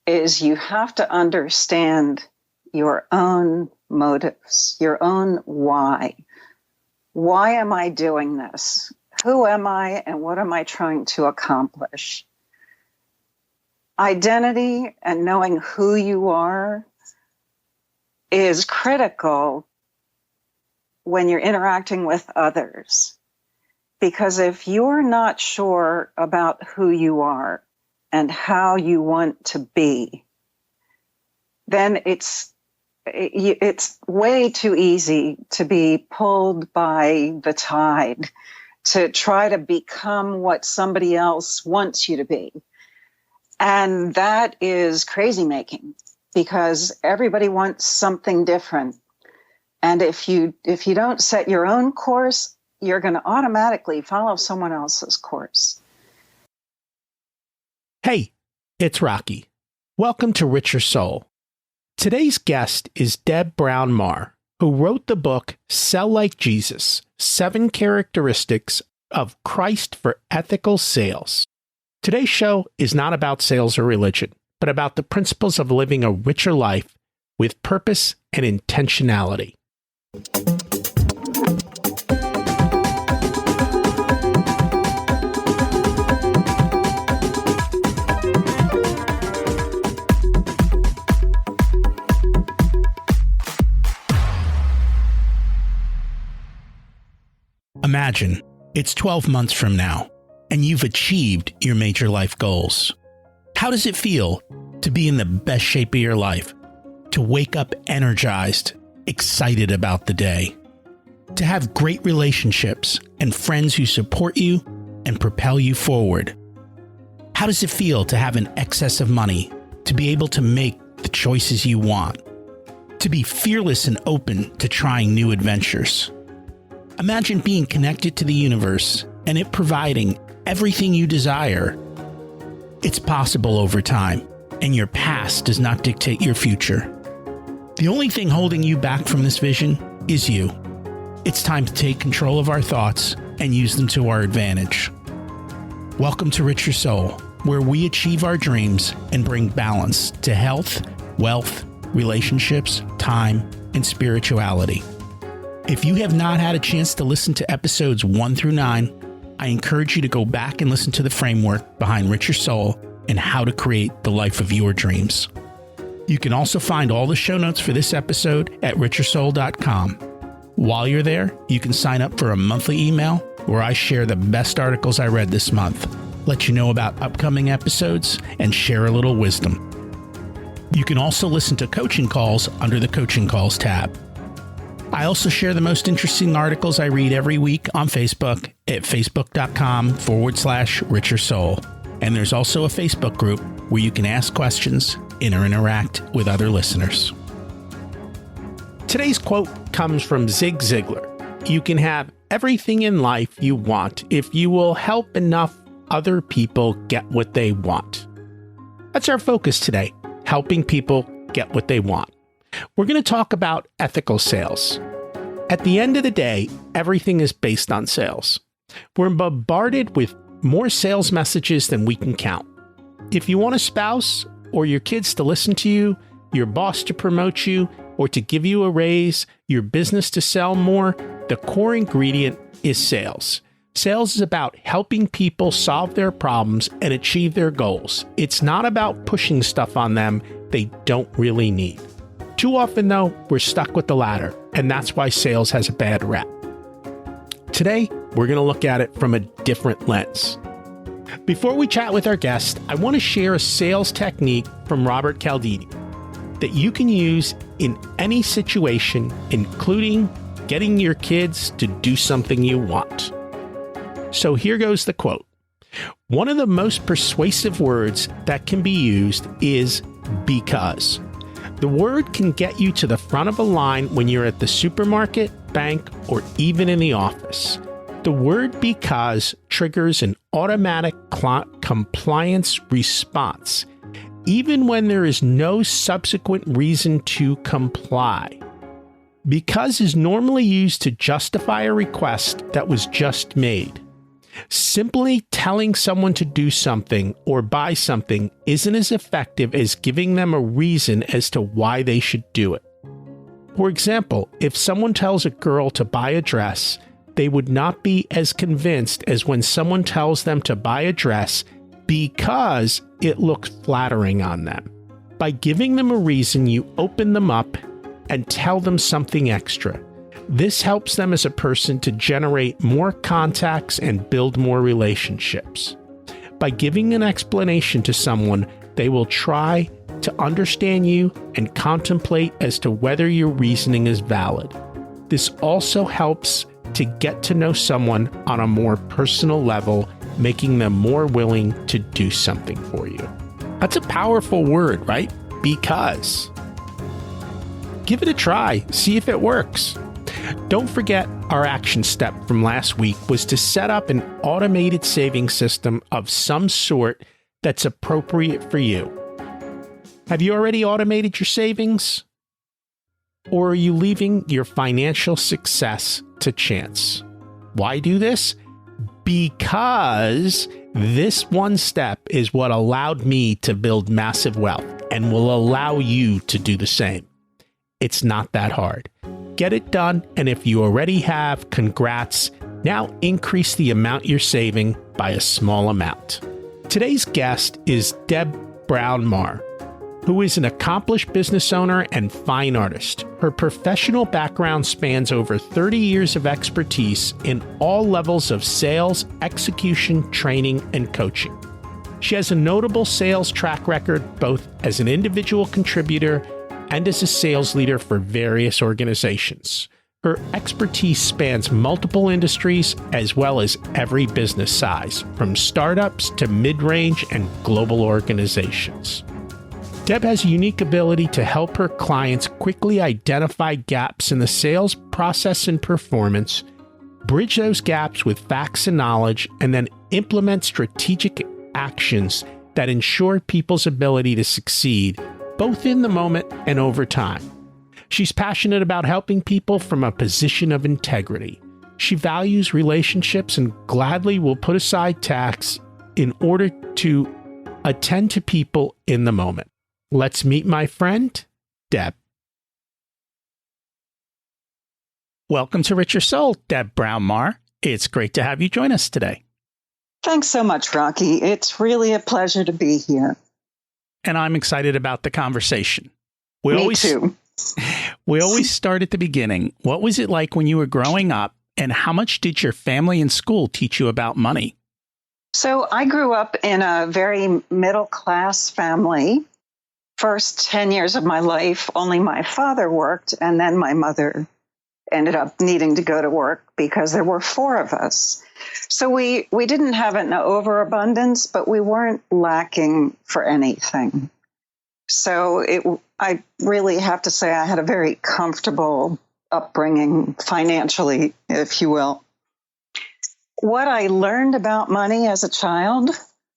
is you have to understand your own motives, your own why. Why am I doing this? Who am I and what am I trying to accomplish? Identity and knowing who you are is critical when you're interacting with others. Because if you're not sure about who you are and how you want to be, then it's way too easy to be pulled by the tide, to try to become what somebody else wants you to be. And that is crazy making, because everybody wants something different. And if you don't set your own course, you're going to automatically follow someone else's course. Hey, it's Rocky. Welcome to Richer Soul. Today's guest is Deb Brown Maher, who wrote the book Sell Like Jesus: 7 Characteristics of Christ for Ethical Sales. Today's show is not about sales or religion, but about the principles of living a richer life with purpose and intentionality. Imagine it's 12 months from now, and you've achieved your major life goals. How does it feel to be in the best shape of your life? To wake up energized, excited about the day? To have great relationships and friends who support you and propel you forward? How does it feel to have an excess of money, to be able to make the choices you want? To be fearless and open to trying new adventures? Imagine being connected to the universe and it providing everything you desire. It's possible over time, and your past does not dictate your future. The only thing holding you back from this vision is you. It's time to take control of our thoughts and use them to our advantage. Welcome to Richer Soul, where we achieve our dreams and bring balance to health, wealth, relationships, time, and spirituality. If you have not had a chance to listen to episodes 1 through 9, I encourage you to go back and listen to the framework behind Richer Soul and how to create the life of your dreams. You can also find all the show notes for this episode at richersoul.com. While you're there, you can sign up for a monthly email where I share the best articles I read this month, let you know about upcoming episodes, and share a little wisdom. You can also listen to coaching calls under the Coaching Calls tab. I also share the most interesting articles I read every week on Facebook at facebook.com/Richer Soul. And there's also a Facebook group where you can ask questions and interact with other listeners. Today's quote comes from Zig Ziglar. You can have everything in life you want if you will help enough other people get what they want. That's our focus today, helping people get what they want. We're going to talk about ethical sales. At the end of the day, everything is based on sales. We're bombarded with more sales messages than we can count. If you want a spouse or your kids to listen to you, your boss to promote you, or to give you a raise, your business to sell more, the core ingredient is sales. Sales is about helping people solve their problems and achieve their goals. It's not about pushing stuff on them they don't really need. Too often, though, we're stuck with the latter, and that's why sales has a bad rep. Today, we're going to look at it from a different lens. Before we chat with our guest, I want to share a sales technique from Robert Cialdini that you can use in any situation, including getting your kids to do something you want. So here goes the quote. One of the most persuasive words that can be used is because. The word can get you to the front of a line when you're at the supermarket, bank, or even in the office. The word because triggers an automatic compliance response, even when there is no subsequent reason to comply. Because is normally used to justify a request that was just made. Simply telling someone to do something or buy something isn't as effective as giving them a reason as to why they should do it. For example, if someone tells a girl to buy a dress, they would not be as convinced as when someone tells them to buy a dress because it looks flattering on them. By giving them a reason, you open them up and tell them something extra. This helps them as a person to generate more contacts and build more relationships. By giving an explanation to someone, they will try to understand you and contemplate as to whether your reasoning is valid. This also helps to get to know someone on a more personal level, making them more willing to do something for you. That's a powerful word, right? Because. Give it a try. See if it works. Don't forget our action step from last week was to set up an automated saving system of some sort that's appropriate for you. Have you already automated your savings? Or are you leaving your financial success to chance? Why do this? Because this one step is what allowed me to build massive wealth and will allow you to do the same. It's not that hard. Get it done, and if you already have, congrats. Now increase the amount you're saving by a small amount. Today's guest is Deb Maher, who is an accomplished business owner and fine artist. Her professional background spans over 30 years of expertise in all levels of sales, execution, training, and coaching. She has a notable sales track record both as an individual contributor and as a sales leader for various organizations. Her expertise spans multiple industries as well as every business size, from startups to mid-range and global organizations. Deb has a unique ability to help her clients quickly identify gaps in the sales process and performance, bridge those gaps with facts and knowledge, and then implement strategic actions that ensure people's ability to succeed, both in the moment and over time. She's passionate about helping people from a position of integrity. She values relationships and gladly will put aside tasks in order to attend to people in the moment. Let's meet my friend, Deb. Welcome to Richer Soul, Deb Maher. It's great to have you join us today. Thanks so much, Rocky. It's really a pleasure to be here. And I'm excited about the conversation. Me too. We always start at the beginning. What was it like when you were growing up, and how much did your family and school teach you about money? So I grew up in a very middle-class family. First 10 years of my life, only my father worked, and then my mother ended up needing to go to work because there were four of us. So we didn't have an overabundance, but we weren't lacking for anything. So I really have to say I had a very comfortable upbringing financially, if you will. What I learned about money as a child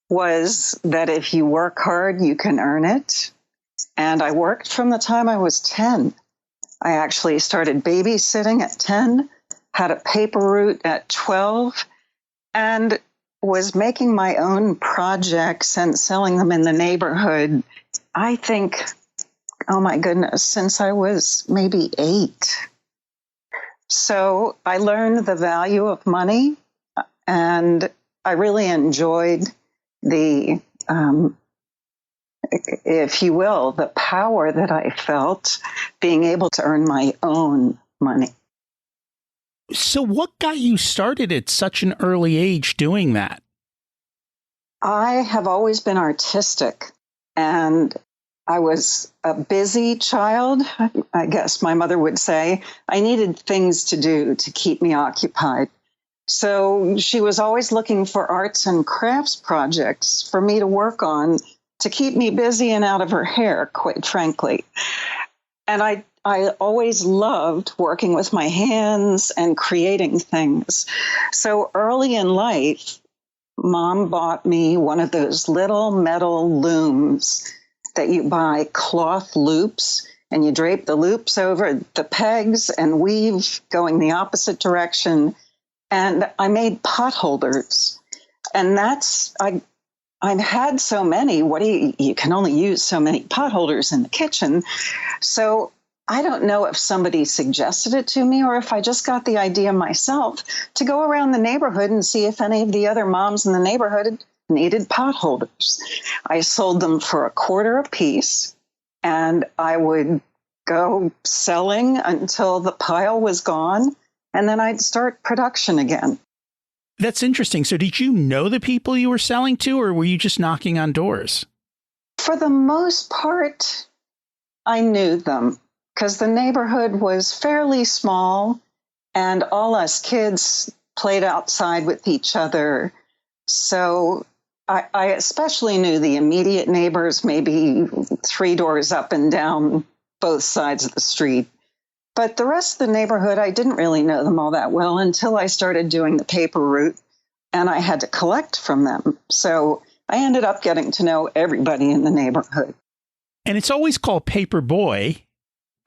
was that if you work hard, you can earn it. And I worked from the time I was 10. I actually started babysitting at 10, had a paper route at 12, and was making my own projects and selling them in the neighborhood, I think, oh my goodness, since I was maybe 8. So I learned the value of money, and I really enjoyed the, if you will, the power that I felt being able to earn my own money. So what got you started at such an early age doing that? I have always been artistic, and I was a busy child, I guess my mother would say. I needed things to do to keep me occupied. So she was always looking for arts and crafts projects for me to work on to keep me busy and out of her hair, quite frankly. And I always loved working with my hands and creating things. So early in life, Mom bought me one of those little metal looms that you buy, cloth loops, and you drape the loops over the pegs and weave going the opposite direction. And I made potholders. And I've had so many. You can only use so many potholders in the kitchen. So I don't know if somebody suggested it to me or if I just got the idea myself to go around the neighborhood and see if any of the other moms in the neighborhood needed potholders. I sold them for $0.25 a piece, and I would go selling until the pile was gone, and then I'd start production again. That's interesting. So did you know the people you were selling to, or were you just knocking on doors? For the most part, I knew them because the neighborhood was fairly small and all us kids played outside with each other. So I especially knew the immediate neighbors, maybe 3 doors up and down both sides of the street. But the rest of the neighborhood, I didn't really know them all that well until I started doing the paper route, and I had to collect from them. So I ended up getting to know everybody in the neighborhood. And it's always called Paper Boy.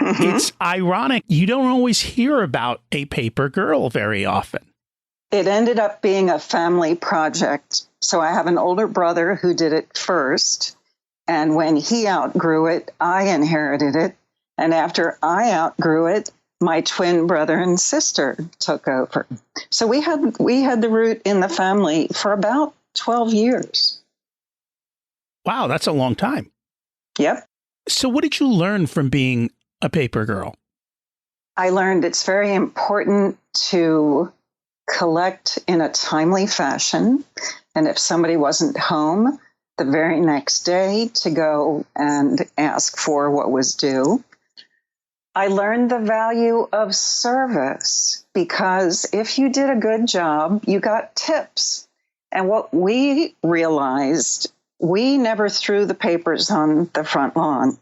Mm-hmm. It's ironic. You don't always hear about a paper girl very often. It ended up being a family project. So I have an older brother who did it first. And when he outgrew it, I inherited it. And after I outgrew it, my twin brother and sister took over. So we had the root in the family for about 12 years. Wow, that's a long time. Yep. So what did you learn from being a paper girl? I learned it's very important to collect in a timely fashion. And if somebody wasn't home, the very next day to go and ask for what was due. I learned the value of service because if you did a good job, you got tips. And what we realized, we never threw the papers on the front lawn,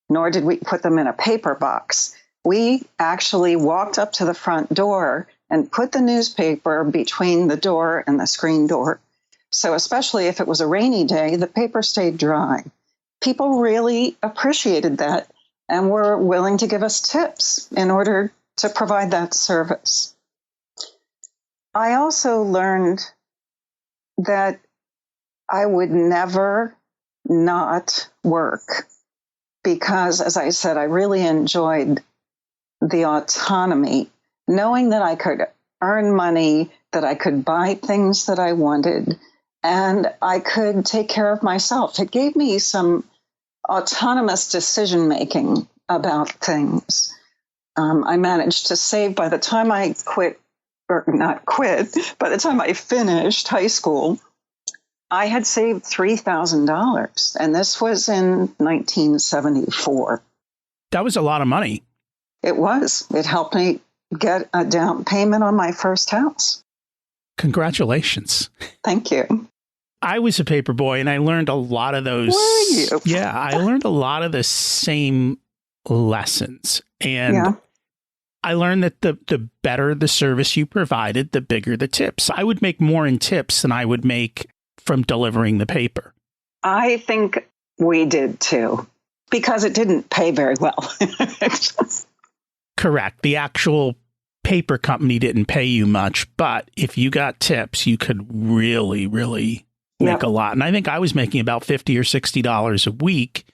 nor did we put them in a paper box. We actually walked up to the front door and put the newspaper between the door and the screen door. So especially if it was a rainy day, the paper stayed dry. People really appreciated that and were willing to give us tips in order to provide that service. I also learned that I would never not work because, as I said, I really enjoyed the autonomy, knowing that I could earn money, that I could buy things that I wanted, and I could take care of myself. It gave me some autonomous decision-making about things. I managed to save by the time I quit, or not quit, by the time I finished high school, I had saved $3,000. And this was in 1974. That was a lot of money. It was. It helped me get a down payment on my first house. Congratulations. Thank you. I was a paper boy and I learned a lot of those. Were you? Yeah, I learned a lot of the same lessons. And I learned that the better the service you provided, the bigger the tips. I would make more in tips than I would make from delivering the paper. I think we did too, because it didn't pay very well. Correct. The actual paper company didn't pay you much, but if you got tips, you could really, really make a lot. And I think I was making about $50 or $60 a week.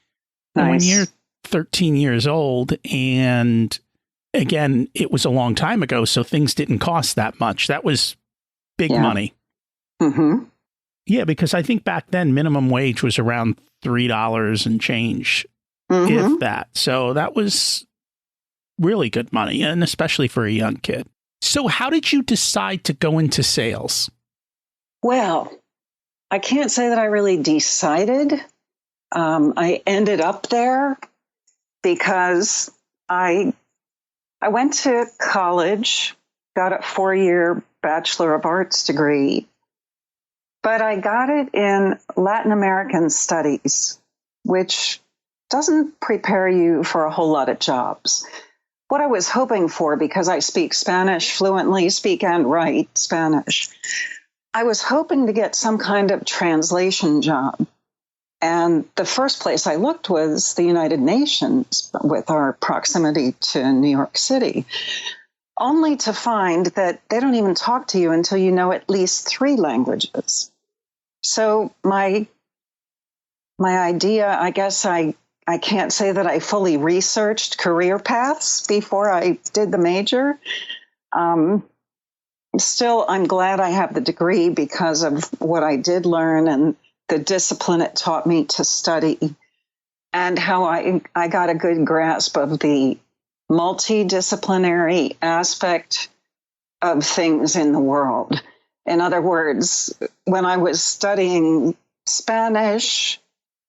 Nice. And when you're 13 years old, and again, it was a long time ago, so things didn't cost that much. That was big money. Mm-hmm. Yeah, because I think back then minimum wage was around $3 and change, if that. So that was really good money, and especially for a young kid. So how did you decide to go into sales? Well, I can't say that I really decided. I ended up there because I went to college, got a 4-year Bachelor of Arts degree, but I got it in Latin American Studies, which doesn't prepare you for a whole lot of jobs. What I was hoping for, because I speak Spanish fluently, speak and write Spanish, I was hoping to get some kind of translation job. And the first place I looked was the United Nations, with our proximity to New York City. only to find that they don't even talk to you until you know at least 3 languages. So my idea, I guess I can't say that I fully researched career paths before I did the major. Still, I'm glad I have the degree because of what I did learn and the discipline it taught me to study, and how I got a good grasp of the multidisciplinary aspect of things in the world. In other words, when I was studying Spanish,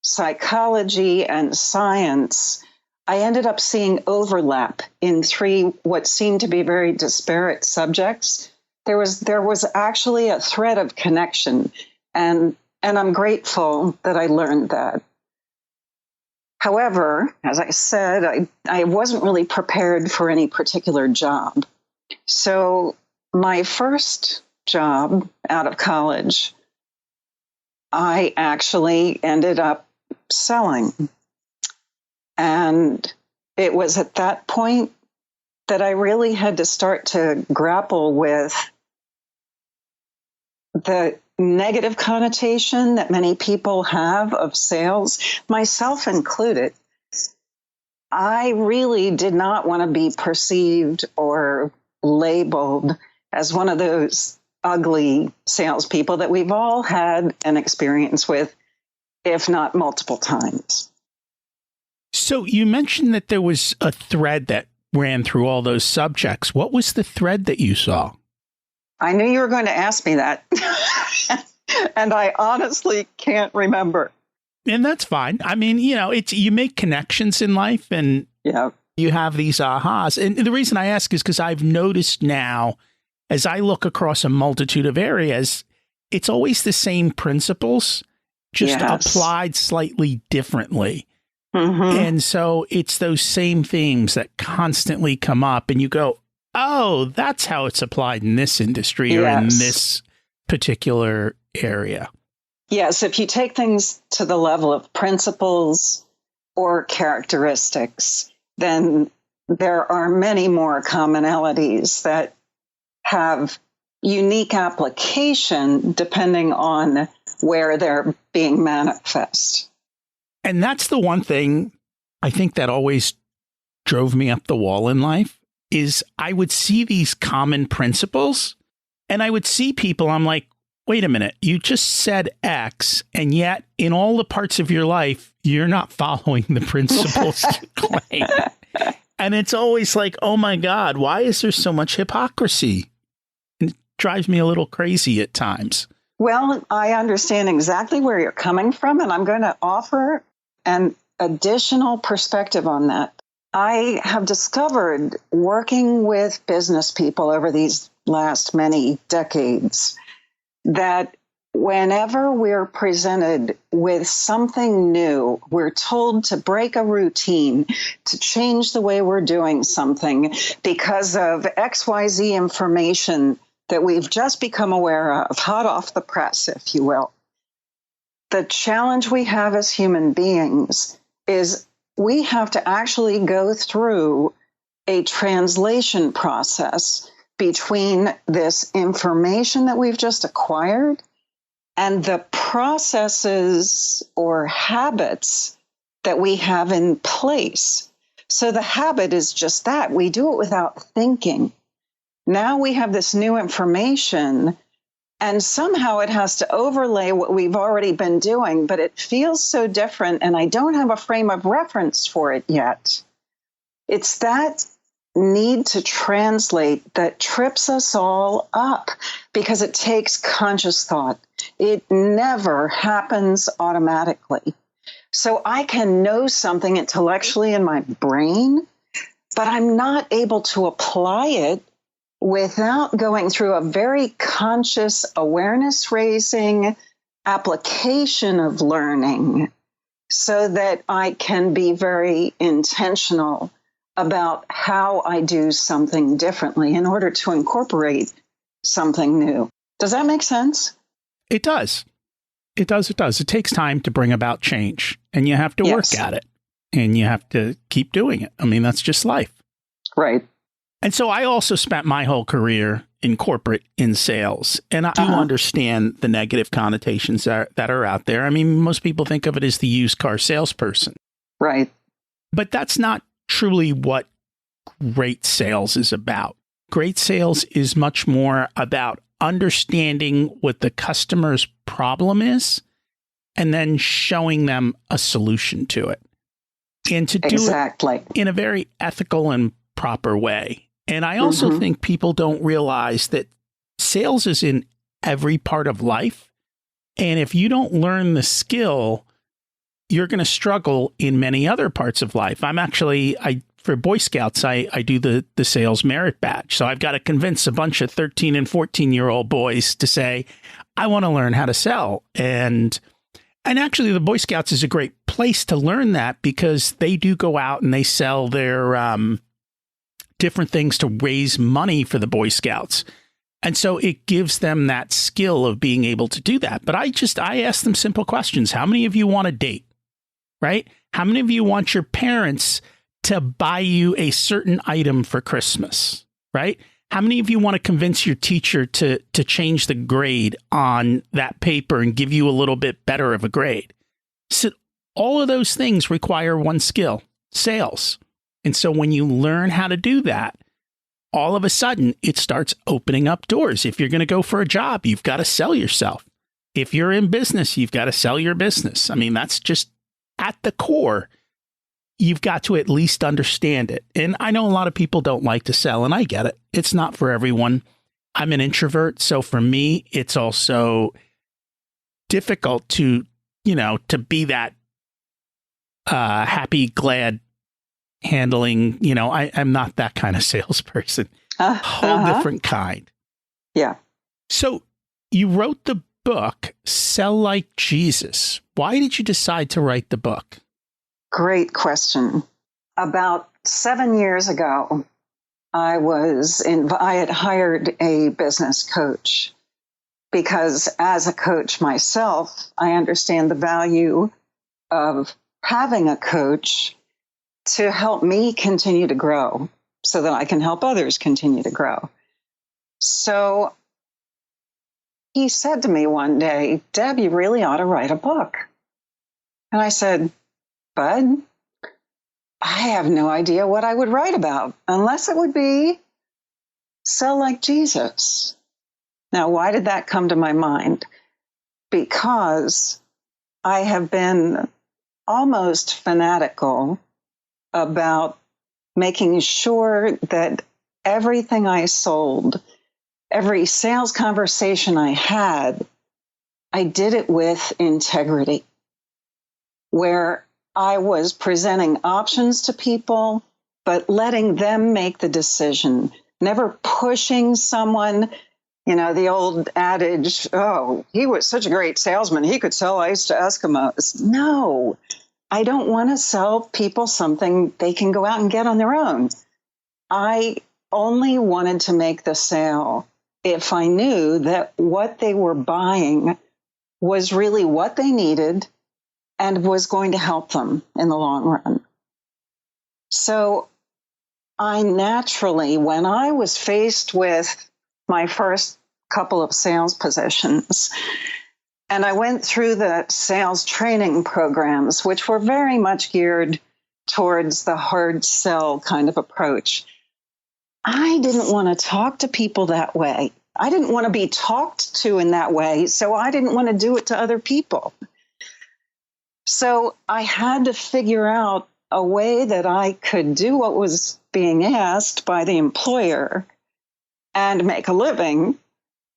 psychology, and science, I ended up seeing overlap in 3 what seemed to be very disparate subjects. There was actually a thread of connection, and I'm grateful that I learned that. However, as I said, I wasn't really prepared for any particular job. So my first job out of college, I actually ended up selling. And it was at that point that I really had to start to grapple with the negative connotation that many people have of sales, myself included. I really did not want to be perceived or labeled as one of those ugly salespeople that we've all had an experience with, if not multiple times. So you mentioned that there was a thread that ran through all those subjects. What was the thread that you saw? I knew you were going to ask me that. And I honestly can't remember. And that's fine. I mean, you make connections in life, and you have these ahas. And the reason I ask is because I've noticed now, as I look across a multitude of areas, it's always the same principles, just applied slightly differently. Mm-hmm. And so it's those same themes that constantly come up, and you go, oh, that's how it's applied in this industry or in this particular area. Yes, if you take things to the level of principles or characteristics, then there are many more commonalities that have unique application depending on where they're being manifest. And that's the one thing I think that always drove me up the wall in life is I would see these common principles and I would see people, I'm like, wait a minute, you just said X, and yet in all the parts of your life, you're not following the principles you claim. And it's always like, oh my God, why is there so much hypocrisy? And it drives me a little crazy at times. Well, I understand exactly where you're coming from, and I'm going to offer an additional perspective on that. I have discovered working with business people over these last many decades that whenever we're presented with something new, we're told to break a routine, to change the way we're doing something because of XYZ information that we've just become aware of, hot off the press, if you will. The challenge we have as human beings is we have to actually go through a translation process between this information that we've just acquired and the processes or habits that we have in place. So the habit is just that. We do it without thinking. Now we have this new information, and somehow it has to overlay what we've already been doing, but it feels so different, and I don't have a frame of reference for it yet. It's that need to translate that trips us all up because it takes conscious thought. It never happens automatically. So I can know something intellectually in my brain, but I'm not able to apply it without going through a very conscious awareness-raising application of learning so that I can be very intentional about how I do something differently in order to incorporate something new. Does that make sense? It does. It does. It does. It takes time to bring about change, and you have to work at it, and you have to keep doing it. I mean, that's just life. Right. And so I also spent my whole career in corporate in sales. And I do understand the negative connotations that are out there. I mean, most people think of it as the used car salesperson. Right. But that's not truly what great sales is about. Great sales is much more about understanding what the customer's problem is and then showing them a solution to it. And to do it in a very ethical and proper way. And I also think people don't realize that sales is in every part of life. And if you don't learn the skill, you're going to struggle in many other parts of life. For Boy Scouts, I do the sales merit badge. So I've got to convince a bunch of 13 and 14-year-old boys to say, I want to learn how to sell. And actually, the Boy Scouts is a great place to learn that because they do go out and they sell their different things to raise money for the Boy Scouts. And so it gives them that skill of being able to do that. But I ask them simple questions. How many of you want a date? Right? How many of you want your parents to buy you a certain item for Christmas? Right? How many of you want to convince your teacher to change the grade on that paper and give you a little bit better of a grade? So all of those things require one skill, sales. And so when you learn how to do that, all of a sudden it starts opening up doors. If you're going to go for a job, you've got to sell yourself. If you're in business, you've got to sell your business. I mean, that's just at the core. You've got to at least understand it. And I know a lot of people don't like to sell, and I get it. It's not for everyone. I'm an introvert. So for me, it's also difficult to be that happy, glad handling. I'm not that kind of salesperson. Whole different kind. Yeah. So you wrote the book, Sell Like Jesus. Why did you decide to write the book? Great question. About 7 years ago, I had hired a business coach because as a coach myself, I understand the value of having a coach to help me continue to grow so that I can help others continue to grow. So he said to me one day, Deb, you really ought to write a book. And I said, Bud, I have no idea what I would write about unless it would be sell like Jesus. Now, why did that come to my mind? Because I have been almost fanatical about making sure that everything I sold, every sales conversation I had, I did it with integrity, where I was presenting options to people, but letting them make the decision, never pushing someone. The old adage, oh, he was such a great salesman, he could sell ice to Eskimos. No, I don't want to sell people something they can go out and get on their own. I only wanted to make the sale if I knew that what they were buying was really what they needed and was going to help them in the long run. So I naturally, when I was faced with my first couple of sales positions, and I went through the sales training programs, which were very much geared towards the hard sell kind of approach, I didn't want to talk to people that way. I didn't want to be talked to in that way, so I didn't want to do it to other people. So I had to figure out a way that I could do what was being asked by the employer and make a living,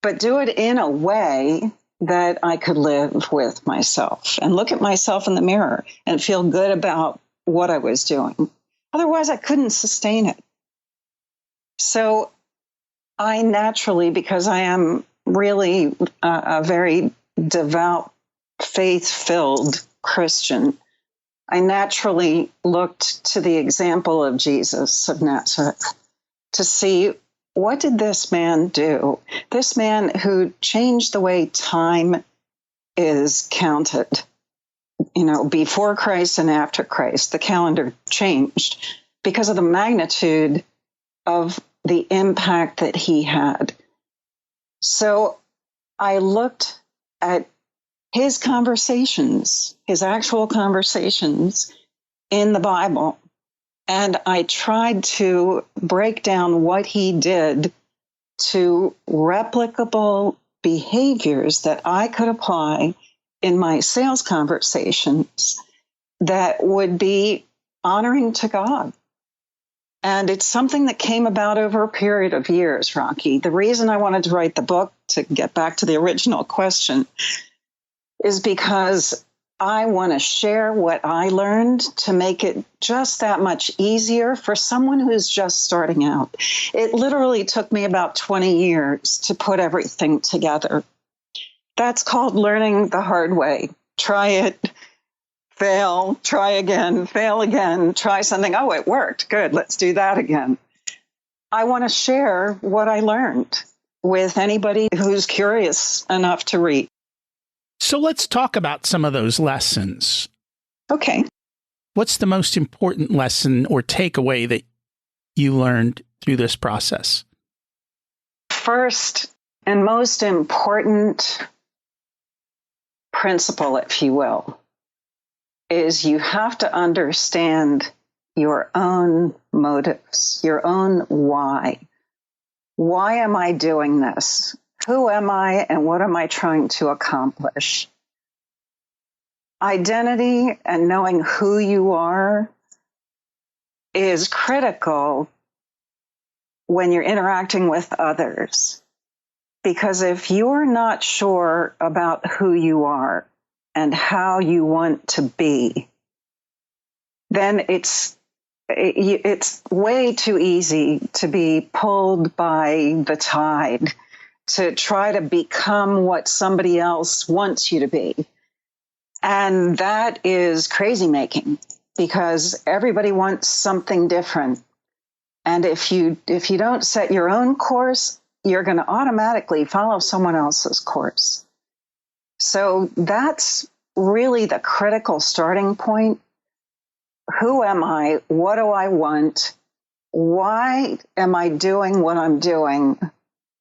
but do it in a way that I could live with myself and look at myself in the mirror and feel good about what I was doing. Otherwise, I couldn't sustain it. So I naturally, because I am really a very devout, faith-filled Christian, I naturally looked to the example of Jesus of Nazareth to see, what did this man do? This man who changed the way time is counted. Before Christ and after Christ, the calendar changed because of the magnitude of the impact that he had. So I looked at his conversations, his actual conversations in the Bible, and I tried to break down what he did to replicable behaviors that I could apply in my sales conversations that would be honoring to God. And it's something that came about over a period of years, Rocky. The reason I wanted to write the book, to get back to the original question, is because I want to share what I learned to make it just that much easier for someone who's just starting out. It literally took me about 20 years to put everything together. That's called learning the hard way. Try it, fail, try again, fail again, try something. Oh, it worked. Good. Let's do that again. I want to share what I learned with anybody who's curious enough to read. So let's talk about some of those lessons. Okay. What's the most important lesson or takeaway that you learned through this process? First and most important principle, if you will, is you have to understand your own motives, your own why. Why am I doing this? Who am I and what am I trying to accomplish? Identity and knowing who you are is critical when you're interacting with others. Because if you're not sure about who you are and how you want to be, then it's way too easy to be pulled by the tide, to try to become what somebody else wants you to be. And that is crazy making, because everybody wants something different. And if you don't set your own course, you're going to automatically follow someone else's course. So that's really the critical starting point. Who am I? What do I want? Why am I doing what I'm doing?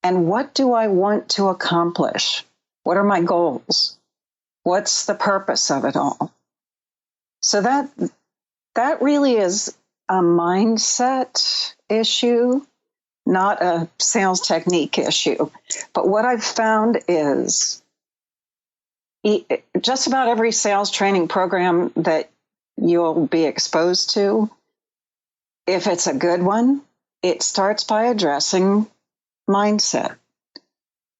And what do I want to accomplish? What are my goals? What's the purpose of it all? So that really is a mindset issue, not a sales technique issue. But what I've found is just about every sales training program that you'll be exposed to, if it's a good one, it starts by addressing mindset.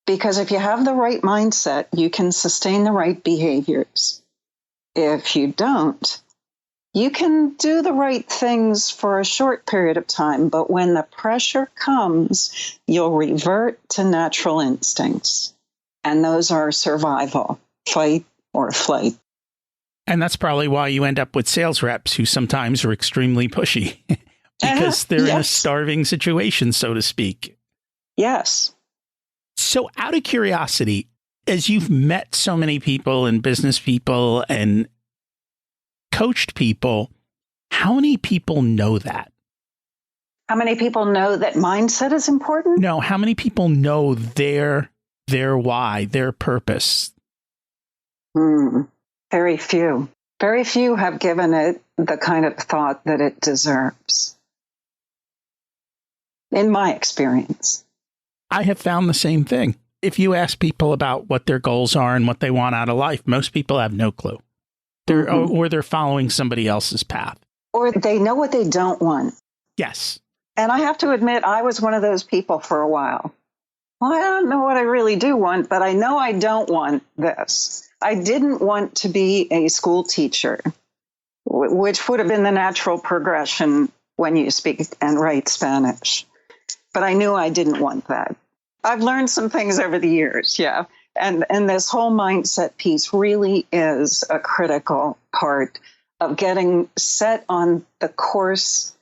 Because if you have the right mindset, you can sustain the right behaviors. If you don't, you can do the right things for a short period of time, but when the pressure comes, you'll revert to natural instincts. And those are survival, fight or flight. And that's probably why you end up with sales reps who sometimes are extremely pushy because they're in a starving situation, so to speak. Yes. So out of curiosity, as you've met so many people and business people and coached people, how many people know that? How many people know that mindset is important? No, how many people know their why, their purpose? Very few. Very few have given it the kind of thought that it deserves, in my experience. I have found the same thing. If you ask people about what their goals are and what they want out of life, most people have no clue. Or they're following somebody else's path. Or they know what they don't want. Yes. And I have to admit, I was one of those people for a while. Well, I don't know what I really do want, but I know I don't want this. I didn't want to be a school teacher, which would have been the natural progression when you speak and write Spanish. But I knew I didn't want that. I've learned some things over the years, yeah. And this whole mindset piece really is a critical part of getting set on the course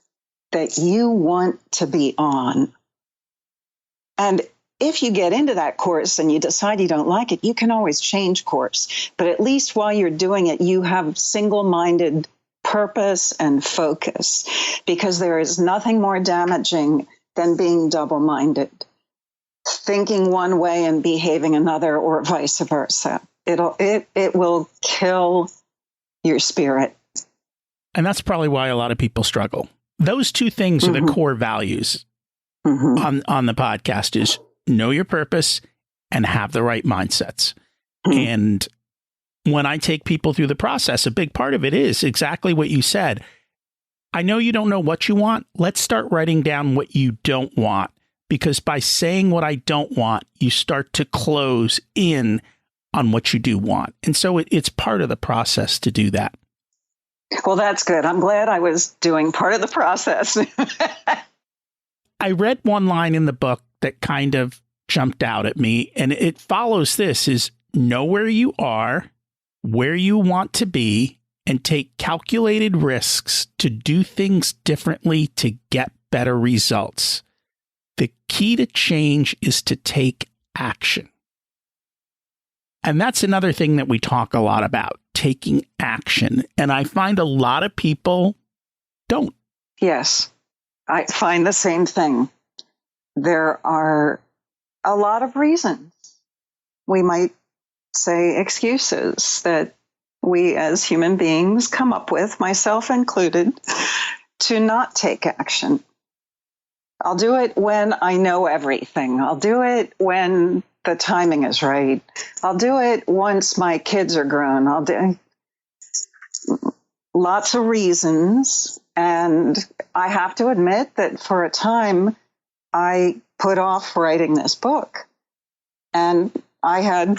that you want to be on. And if you get into that course and you decide you don't like it, you can always change course. But at least while you're doing it, you have single-minded purpose and focus, because there is nothing more damaging than being double-minded, thinking one way and behaving another, or vice versa. It will kill your spirit. And that's probably why a lot of people struggle. Those two things are the core values on the podcast: is know your purpose and have the right mindsets. And when I take people through the process, a big part of it is exactly what you said. I know you don't know what you want. Let's start writing down what you don't want, because by saying what I don't want, you start to close in on what you do want. And so it's part of the process to do that. Well, that's good. I'm glad I was doing part of the process. I read one line in the book that kind of jumped out at me, and it follows this: is know where you are, where you want to be, and take calculated risks to do things differently to get better results. The key to change is to take action. And that's another thing that we talk a lot about, taking action. And I find a lot of people don't. Yes, I find the same thing. There are a lot of reasons. We might say excuses that we as human beings come up with, myself included, to not take action. I'll do it when I know everything. I'll do it when the timing is right. I'll do it once my kids are grown. I'll do lots of reasons. And I have to admit that for a time, I put off writing this book. And I had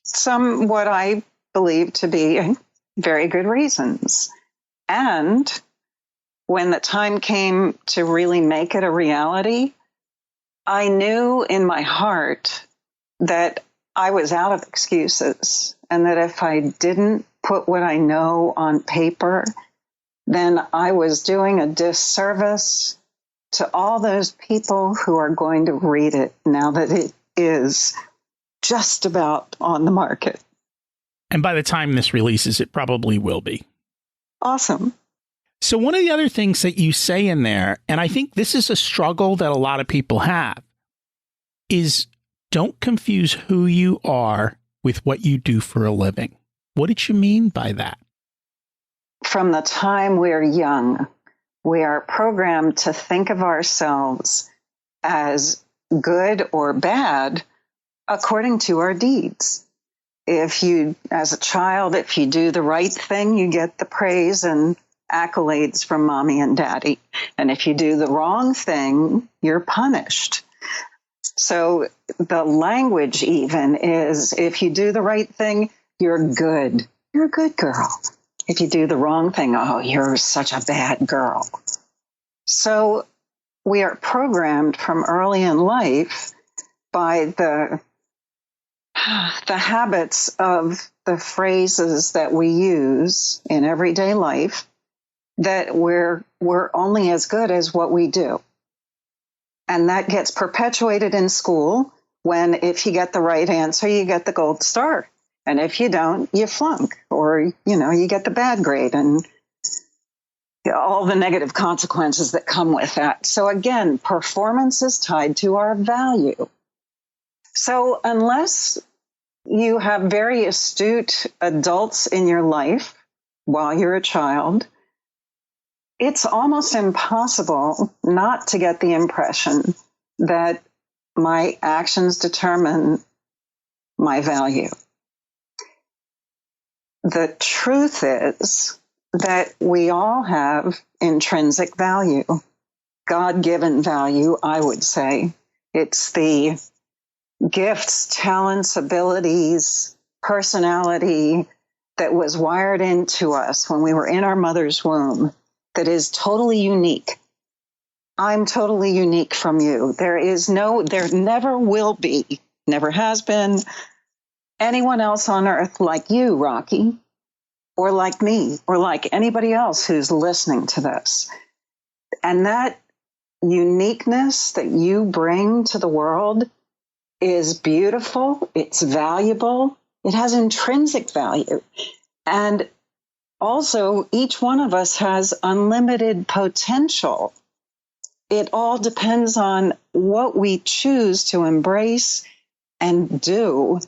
some, what I believe to be very good reasons. And when the time came to really make it a reality, I knew in my heart that I was out of excuses, and that if I didn't put what I know on paper, then I was doing a disservice to all those people who are going to read it now that it is just about on the market. And by the time this releases, it probably will be. Awesome. So one of the other things that you say in there, and I think this is a struggle that a lot of people have, is don't confuse who you are with what you do for a living. What did you mean by that? From the time we're young, we are programmed to think of ourselves as good or bad according to our deeds. If you, as a child, if you do the right thing, you get the praise and accolades from mommy and daddy. And if you do the wrong thing, you're punished. So the language even is, if you do the right thing, you're good. You're a good girl. If you do the wrong thing, oh, you're such a bad girl. So we are programmed from early in life by the habits of the phrases that we use in everyday life, that we're only as good as what we do. And that gets perpetuated in school when, if you get the right answer, you get the gold star. And if you don't, you flunk, or, you get the bad grade, and all the negative consequences that come with that. So again, performance is tied to our value. So unless you have very astute adults in your life while you're a child, it's almost impossible not to get the impression that my actions determine my value. The truth is that we all have intrinsic value, God-given value, I would say. It's the gifts, talents, abilities, personality that was wired into us when we were in our mother's womb that is totally unique. I'm totally unique from you. There never will be, never has been anyone else on earth like you, Rocky, or like me, or like anybody else who's listening to this. And that uniqueness that you bring to the world is beautiful, it's valuable, it has intrinsic value. And also, each one of us has unlimited potential it all depends on what we choose to embrace and do,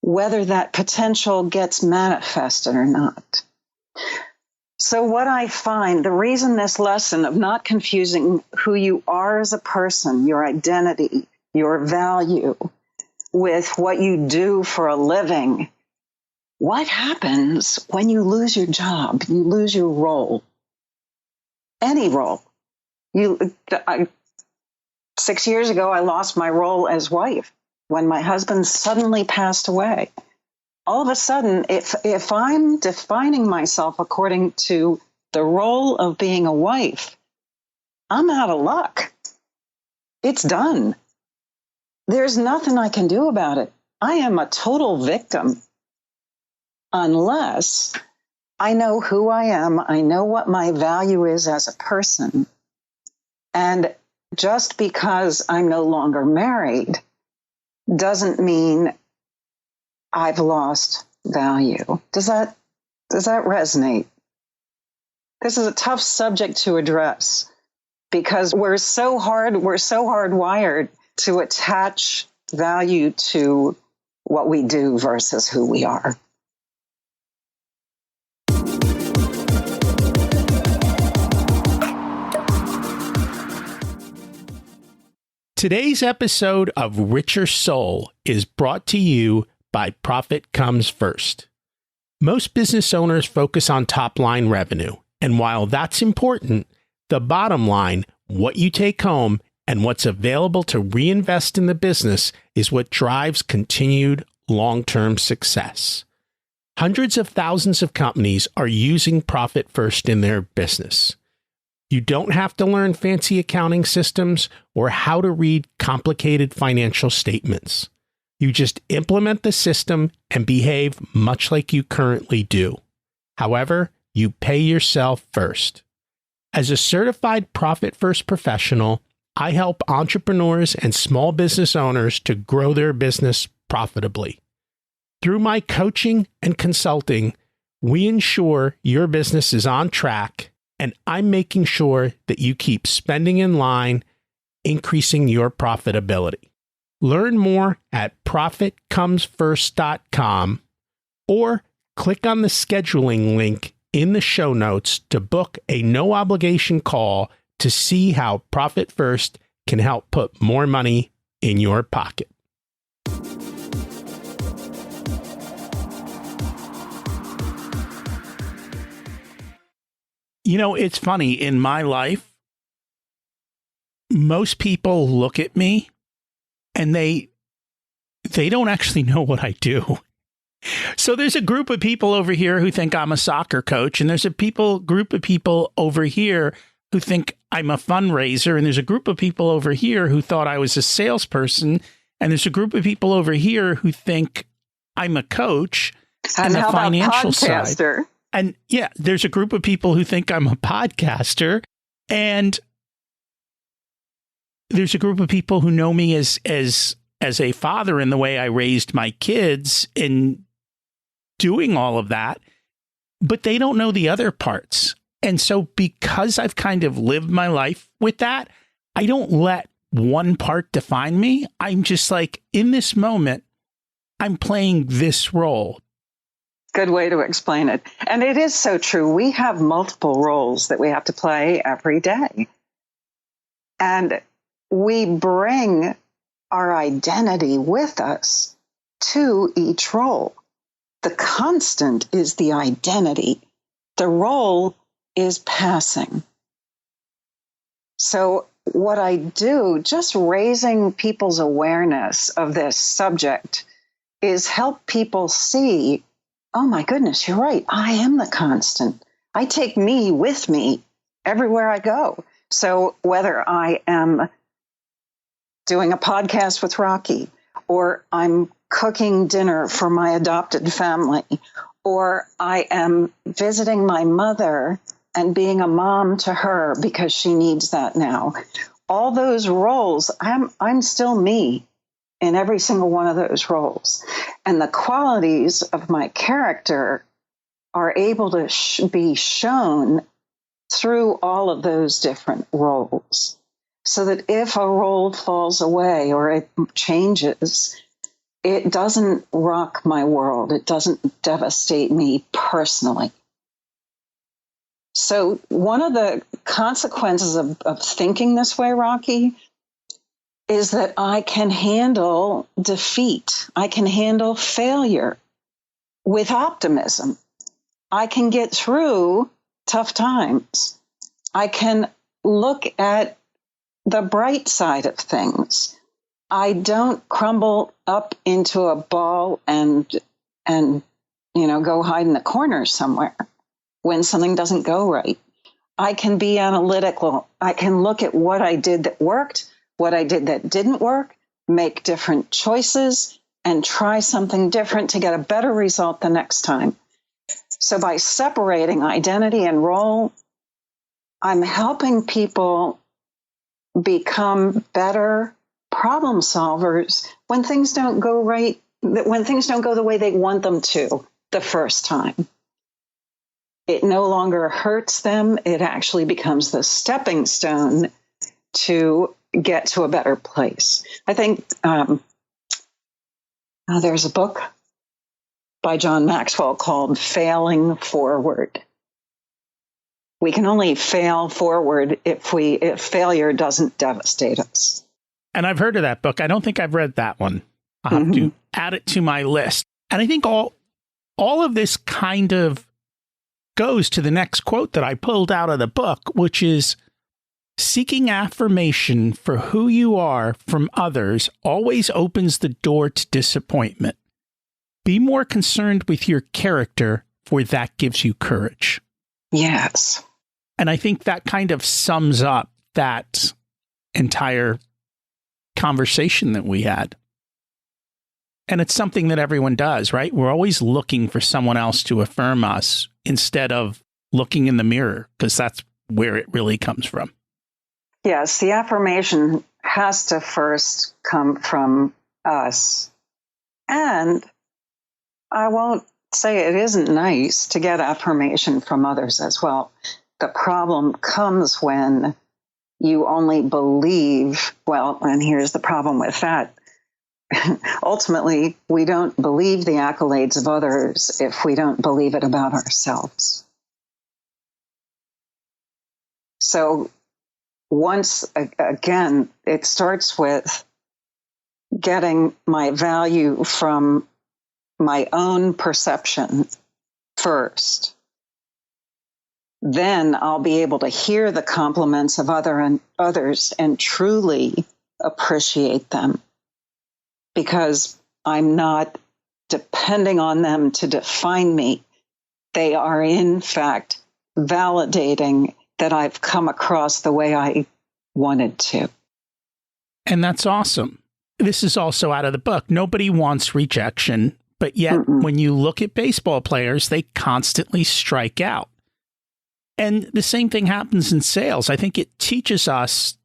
whether that potential gets manifested or not. So what I find, the reason this lesson of not confusing who you are as a person, your identity, your value, with what you do for a living, what happens when you lose your job, you lose your role, any role? 6 years ago, I lost my role as wife when my husband suddenly passed away. All of a sudden, if I'm defining myself according to the role of being a wife, I'm out of luck. It's done. There's nothing I can do about it. I am a total victim unless I know who I am. I know what my value is as a person. And just because I'm no longer married doesn't mean I've lost value. Does that resonate? This is a tough subject to address because we're so hardwired to attach value to what we do versus who we are. Today's episode of Richer Soul is brought to you by Profit Comes First. Most business owners focus on top-line revenue, and while that's important, the bottom line, what you take home and what's available to reinvest in the business, is what drives continued long-term success. Hundreds of thousands of companies are using Profit First in their business. You don't have to learn fancy accounting systems or how to read complicated financial statements. You just implement the system and behave much like you currently do. However, you pay yourself first. As a certified Profit First professional, I help entrepreneurs and small business owners to grow their business profitably. Through my coaching and consulting, we ensure your business is on track, and I'm making sure that you keep spending in line, increasing your profitability. Learn more at profitcomesfirst.com or click on the scheduling link in the show notes to book a no-obligation call to see how Profit First can help put more money in your pocket. You know, it's funny, in my life, most people look at me and they don't actually know what I do. So there's a group of people over here who think I'm a soccer coach, and there's a group of people over here who think I'm a fundraiser, and there's a group of people over here who thought I was a salesperson, and there's a group of people over here who think I'm a coach and the financial side. And yeah, there's a group of people who think I'm a podcaster, and there's a group of people who know me as a father in the way I raised my kids in doing all of that, but they don't know the other parts. And so because I've kind of lived my life with that, I don't let one part define me. I'm just like, in this moment, I'm playing this role. Good way to explain it. And it is so true. We have multiple roles that we have to play every day. And we bring our identity with us to each role. The constant is the identity. The role is passing. So what I do, just raising people's awareness of this subject, is help people see, oh my goodness, you're right. I am the constant. I take me with me everywhere I go. So whether I am doing a podcast with Rocky, or I'm cooking dinner for my adopted family, or I am visiting my mother and being a mom to her because she needs that now. All those roles, I'm still me in every single one of those roles. And the qualities of my character are able to be shown through all of those different roles. so that if a role falls away or it changes, it doesn't rock my world. It doesn't devastate me personally. So one of the consequences of thinking this way, Rocky, is that I can handle defeat. I can handle failure with optimism. I can get through tough times. I can look at the bright side of things. I don't crumble up into a ball and go hide in the corner somewhere when something doesn't go right. I can be analytical. I can look at what I did that worked, what I did that didn't work, make different choices, and try something different to get a better result the next time. So by separating identity and role, I'm helping people become better problem solvers when things don't go right, when things don't go the way they want them to the first time. It no longer hurts them. It actually becomes the stepping stone to get to a better place. I think there's a book by John Maxwell called Failing Forward. We can only fail forward if failure doesn't devastate us. And I've heard of that book. I don't think I've read that one. I'll have to add it to my list. And I think all of this kind of goes to the next quote that I pulled out of the book, which is, seeking affirmation for who you are from others always opens the door to disappointment. Be more concerned with your character, for that gives you courage. Yes. And I think that kind of sums up that entire conversation that we had. And it's something that everyone does, right? We're always looking for someone else to affirm us instead of looking in the mirror, because that's where it really comes from. Yes, the affirmation has to first come from us. And I won't say it isn't nice to get affirmation from others as well. The problem comes when you only believe, well, and here's the problem with that. Ultimately, we don't believe the accolades of others if we don't believe it about ourselves. So once again, it starts with getting my value from my own perception first. Then I'll be able to hear the compliments of others and truly appreciate them, because I'm not depending on them to define me. They are, in fact, validating that I've come across the way I wanted to. And that's awesome. This is also out of the book. Nobody wants rejection, but yet when you look at baseball players, they constantly strike out. And the same thing happens in sales. I think it teaches us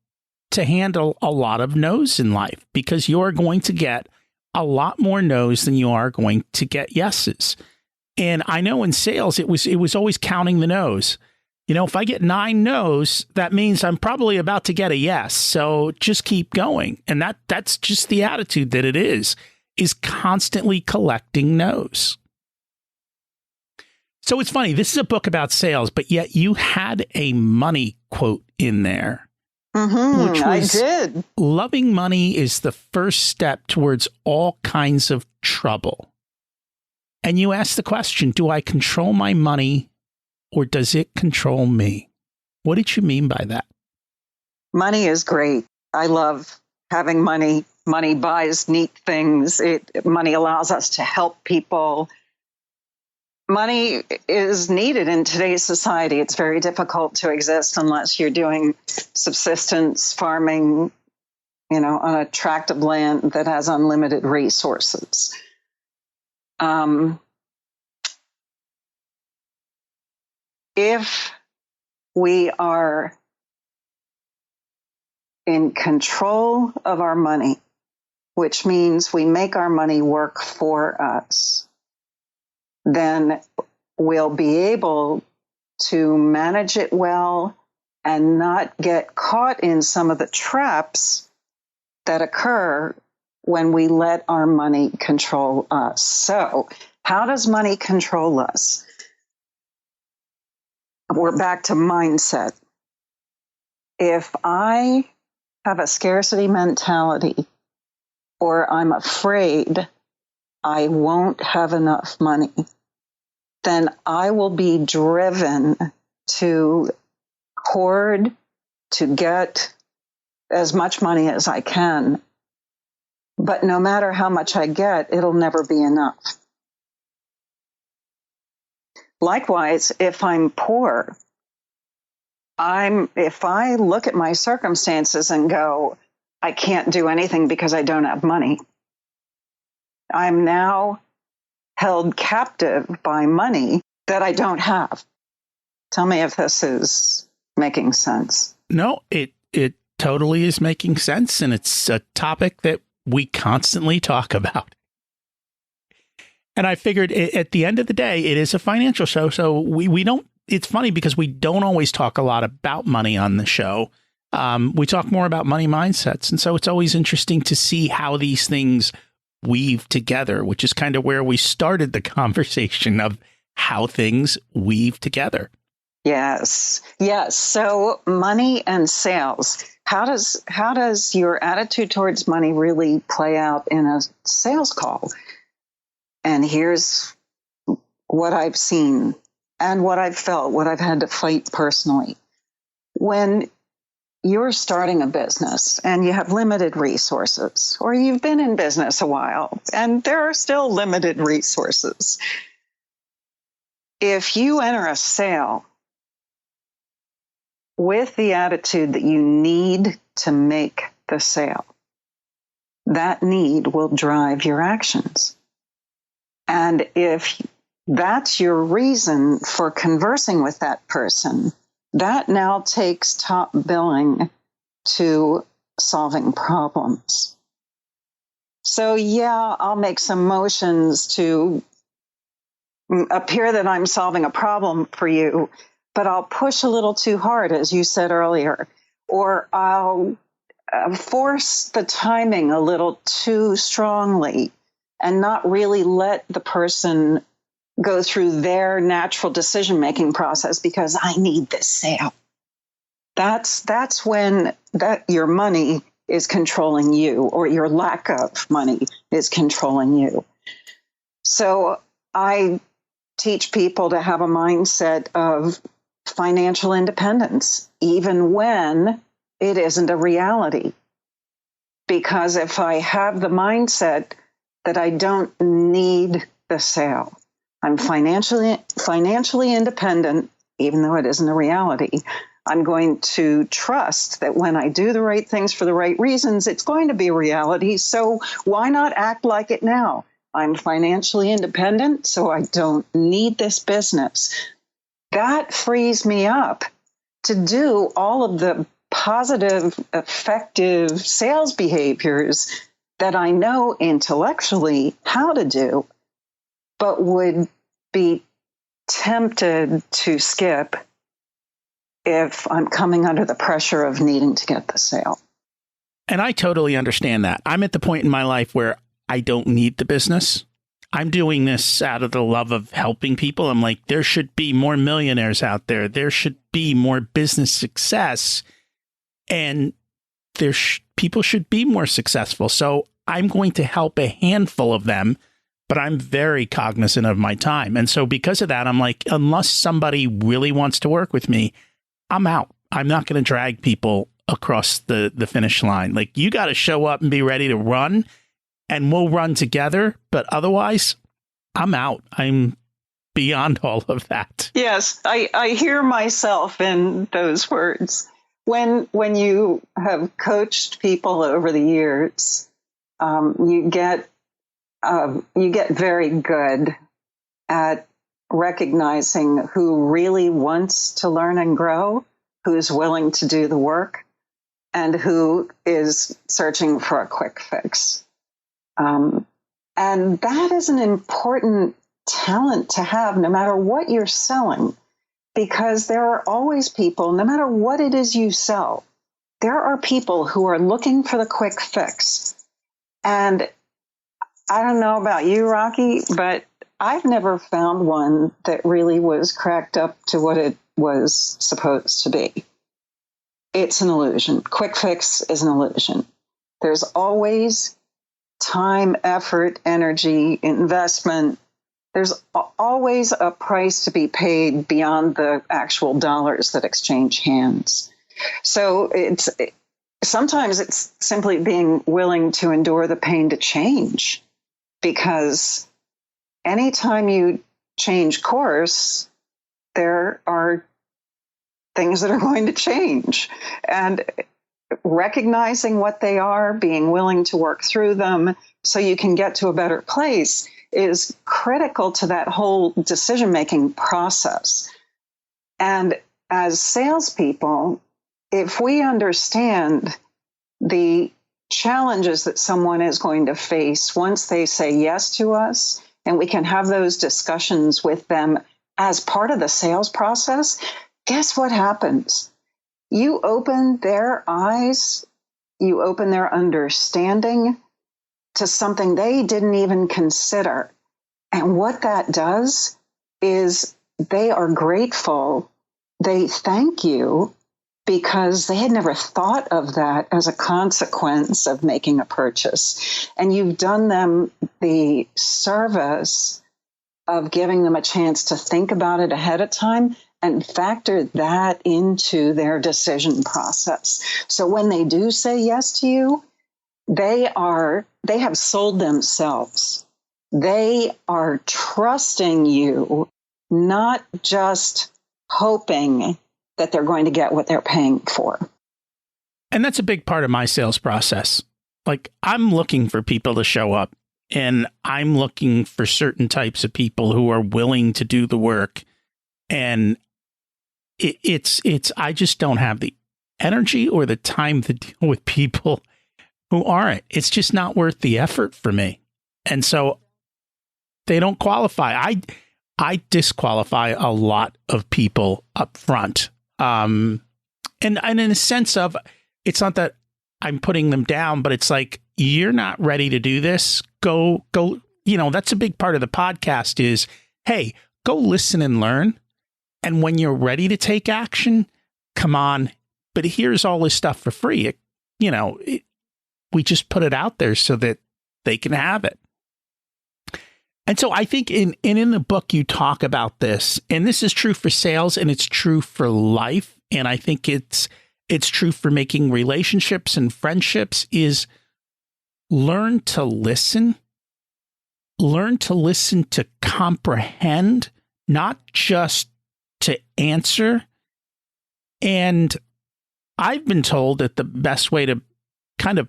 to handle a lot of no's in life, because you're going to get a lot more no's than you are going to get yeses. And I know in sales, it was always counting the no's. You know, if I get 9 no's, that means I'm probably about to get a yes. So just keep going. And that's just the attitude that it is constantly collecting no's. So it's funny. This is a book about sales, but yet you had a money quote in there. Which was, I did. Loving money is the first step towards all kinds of trouble. And you asked the question, do I control my money, or does it control me? What did you mean by that? Money is great. I love having money. Money buys neat things. Money allows us to help people. Money is needed in today's society. It's very difficult to exist unless you're doing subsistence farming, on a tract of land that has unlimited resources. If we are in control of our money, which means we make our money work for us, then we'll be able to manage it well and not get caught in some of the traps that occur when we let our money control us. So, how does money control us? We're back to mindset. If I have a scarcity mentality, or I'm afraid I won't have enough money, then I will be driven to hoard, to get as much money as I can. But no matter how much I get, it'll never be enough. Likewise, if I'm poor, if I look at my circumstances and go, I can't do anything because I don't have money, I'm now held captive by money that I don't have. Tell me if this is making sense. No, it totally is making sense. And it's a topic that we constantly talk about. And I figured at the end of the day, it is a financial show. So we don't, it's funny because we don't always talk a lot about money on the show. We talk more about money mindsets. And so it's always interesting to see how these things weave together, which is kind of where we started the conversation of how things weave together. Yes. So money and sales. How does your attitude towards money really play out in a sales call? And here's what I've seen and what I've felt, what I've had to fight personally. When you're starting a business and you have limited resources, or you've been in business a while and there are still limited resources, if you enter a sale with the attitude that you need to make the sale, that need will drive your actions. And if that's your reason for conversing with that person, that now takes top billing to solving problems. So yeah, I'll make some motions to appear that I'm solving a problem for you, but I'll push a little too hard, as you said earlier, or I'll force the timing a little too strongly and not really let the person go through their natural decision-making process because I need this sale. That's when your money is controlling you, or your lack of money is controlling you. So I teach people to have a mindset of financial independence, even when it isn't a reality. Because if I have the mindset that I don't need the sale, I'm financially independent, even though it isn't a reality, I'm going to trust that when I do the right things for the right reasons, it's going to be a reality. So why not act like it now? I'm financially independent, so I don't need this business. That frees me up to do all of the positive, effective sales behaviors that I know intellectually how to do, but would be tempted to skip if I'm coming under the pressure of needing to get the sale. And I totally understand that. I'm at the point in my life where I don't need the business. I'm doing this out of the love of helping people. I'm like, there should be more millionaires out there. There should be more business success, and people should be more successful. So I'm going to help a handful of them, but I'm very cognizant of my time. And so because of that, I'm like, unless somebody really wants to work with me, I'm out. I'm not going to drag people across the finish line. Like, you got to show up and be ready to run, and we'll run together. But otherwise, I'm out. I'm beyond all of that. Yes, I hear myself in those words. When you have coached people over the years, you get very good at recognizing who really wants to learn and grow, who's willing to do the work, and who is searching for a quick fix. And that is an important talent to have, no matter what you're selling. because there are always people, no matter what it is you sell, there are people who are looking for the quick fix. And I don't know about you, Rocky, but I've never found one that really was cracked up to what it was supposed to be. It's an illusion. Quick fix is an illusion. There's always time, effort, energy, investment. There's always a price to be paid beyond the actual dollars that exchange hands. So sometimes it's simply being willing to endure the pain to change, because anytime you change course, there are things that are going to change. And recognizing what they are, being willing to work through them so you can get to a better place is critical to that whole decision-making process. And as salespeople, if we understand the challenges that someone is going to face once they say yes to us, and we can have those discussions with them as part of the sales process, guess what happens? You open their eyes, you open their understanding to something they didn't even consider. And what that does is they are grateful. They thank you because they had never thought of that as a consequence of making a purchase. And you've done them the service of giving them a chance to think about it ahead of time and factor that into their decision process. So when they do say yes to you, they have sold themselves. They are trusting you, not just hoping that they're going to get what they're paying for. And that's a big part of my sales process. Like, I'm looking for people to show up, and I'm looking for certain types of people who are willing to do the work. And I just don't have the energy or the time to deal with people who aren't. It's just not worth the effort for me. And so they don't qualify. I disqualify a lot of people up front. And in a sense of, it's not that I'm putting them down, but it's like, you're not ready to do this. Go, that's a big part of the podcast is, hey, go listen and learn. And when you're ready to take action, come on. But here's all this stuff for free. We just put it out there so that they can have it. And so I think in the book, you talk about this, and this is true for sales and it's true for life. And I think it's true for making relationships and friendships is learn to listen to comprehend, not just to answer. And I've been told that the best way to kind of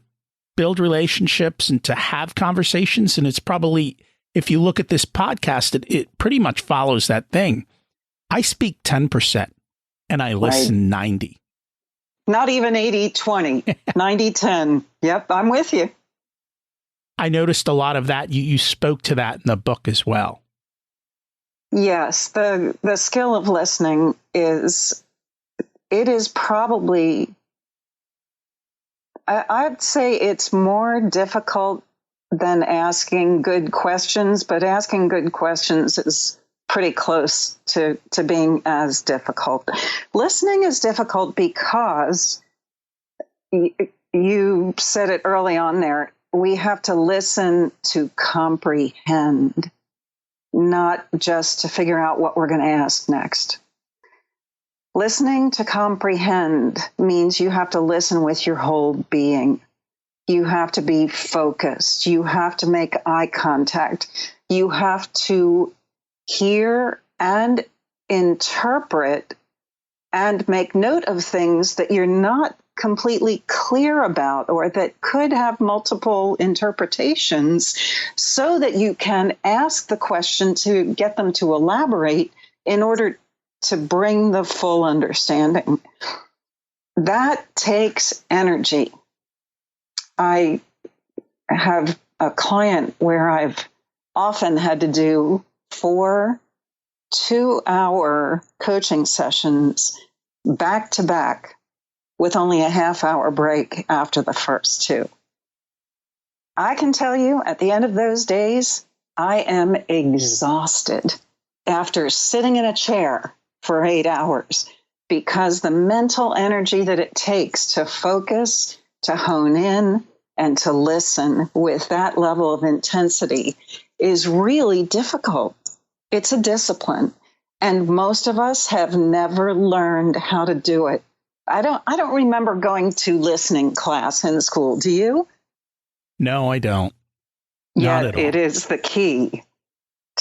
build relationships and to have conversations, and it's probably, if you look at this podcast, it pretty much follows that thing. I speak 10% and I listen 90. Not even 80-20, 90-10. Yep, I'm with you. I noticed a lot of that. You spoke to that in the book as well. Yes, the skill of listening is probably, I'd say it's more difficult than asking good questions, but asking good questions is pretty close to being as difficult. Listening is difficult because you said it early on there, we have to listen to comprehend, not just to figure out what we're going to ask next. Listening to comprehend means you have to listen with your whole being. You have to be focused. You have to make eye contact. You have to hear and interpret and make note of things that you're not completely clear about or that could have multiple interpretations, so that you can ask the question to get them to elaborate in order to bring the full understanding. That takes energy. I have a client where I've often had to do 4 2-hour coaching sessions back to back with only a half-hour break after the first two. I can tell you at the end of those days, I am exhausted after sitting in a chair for 8 hours, because the mental energy that it takes to focus, to hone in, and to listen with that level of intensity is really difficult. It's a discipline. And most of us have never learned how to do it. I don't remember going to listening class in school. Do you? No, I don't. Not at all. It is the key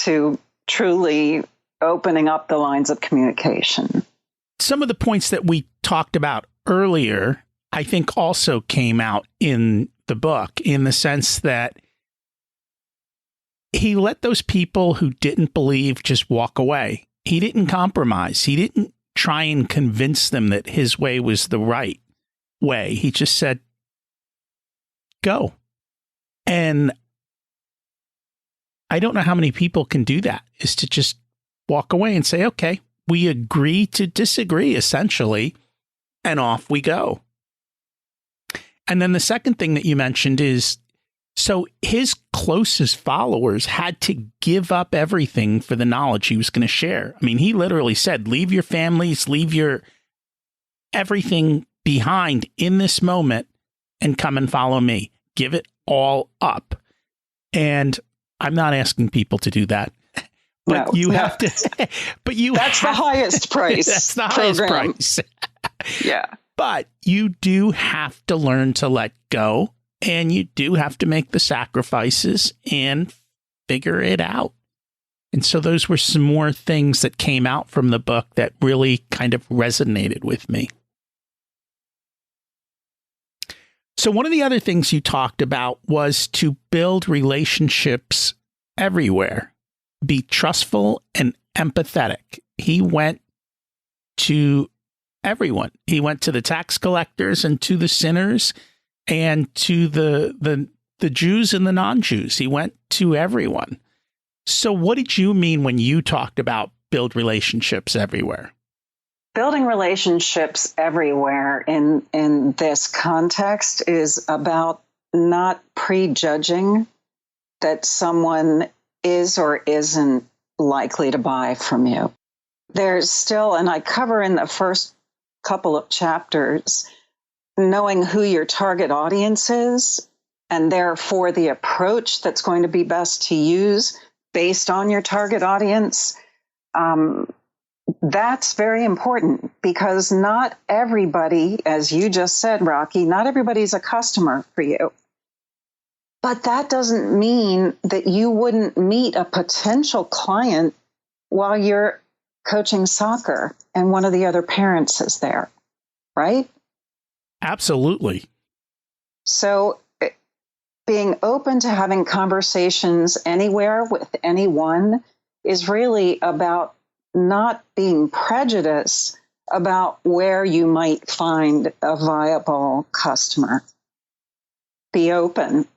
to truly opening up the lines of communication. Some of the points that we talked about earlier, I think also came out in the book, in the sense that he let those people who didn't believe just walk away. He didn't compromise. He didn't try and convince them that his way was the right way. He just said, go. And I don't know how many people can do that, is to just walk away and say, okay, we agree to disagree, essentially, and off we go. And then the second thing that you mentioned is, so his closest followers had to give up everything for the knowledge he was going to share. I mean, he literally said, leave your families, leave your everything behind in this moment and come and follow me. Give it all up. And I'm not asking people to do that. But you have to, but you that's the highest price. That's the highest price. Yeah. But you do have to learn to let go, and you do have to make the sacrifices and figure it out. And so those were some more things that came out from the book that really kind of resonated with me. So one of the other things you talked about was to build relationships everywhere. Be trustful and empathetic. He went to everyone. He went to the tax collectors and to the sinners and to the Jews and the non-Jews. He went to everyone. So what did you mean when you talked about build relationships everywhere? Building relationships everywhere in this context is about not prejudging that someone is or isn't likely to buy from you. There's still, and I cover in the first couple of chapters, knowing who your target audience is, and therefore the approach that's going to be best to use based on your target audience. That's very important, because not everybody, as you just said, Rocky, not everybody's a customer for you. But that doesn't mean that you wouldn't meet a potential client while you're coaching soccer and one of the other parents is there, right? Absolutely. So being open to having conversations anywhere with anyone is really about not being prejudiced about where you might find a viable customer. Be open.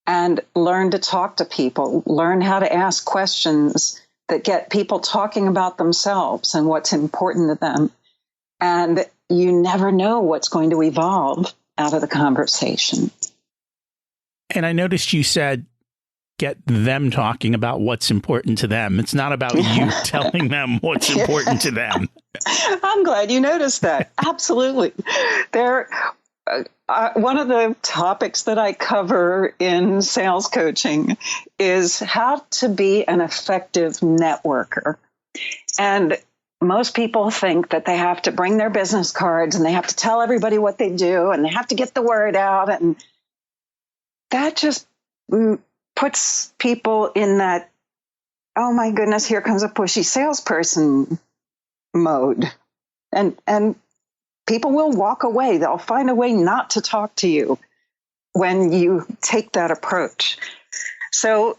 And learn to talk to people, learn how to ask questions that get people talking about themselves and what's important to them. And you never know what's going to evolve out of the conversation. And I noticed you said, get them talking about what's important to them. It's not about you telling them what's important to them. I'm glad you noticed that. Absolutely. One of the topics that I cover in sales coaching is how to be an effective networker. And most people think that they have to bring their business cards and they have to tell everybody what they do and they have to get the word out. And that just puts people in that, oh my goodness, here comes a pushy salesperson mode. And people will walk away. They'll find a way not to talk to you when you take that approach. So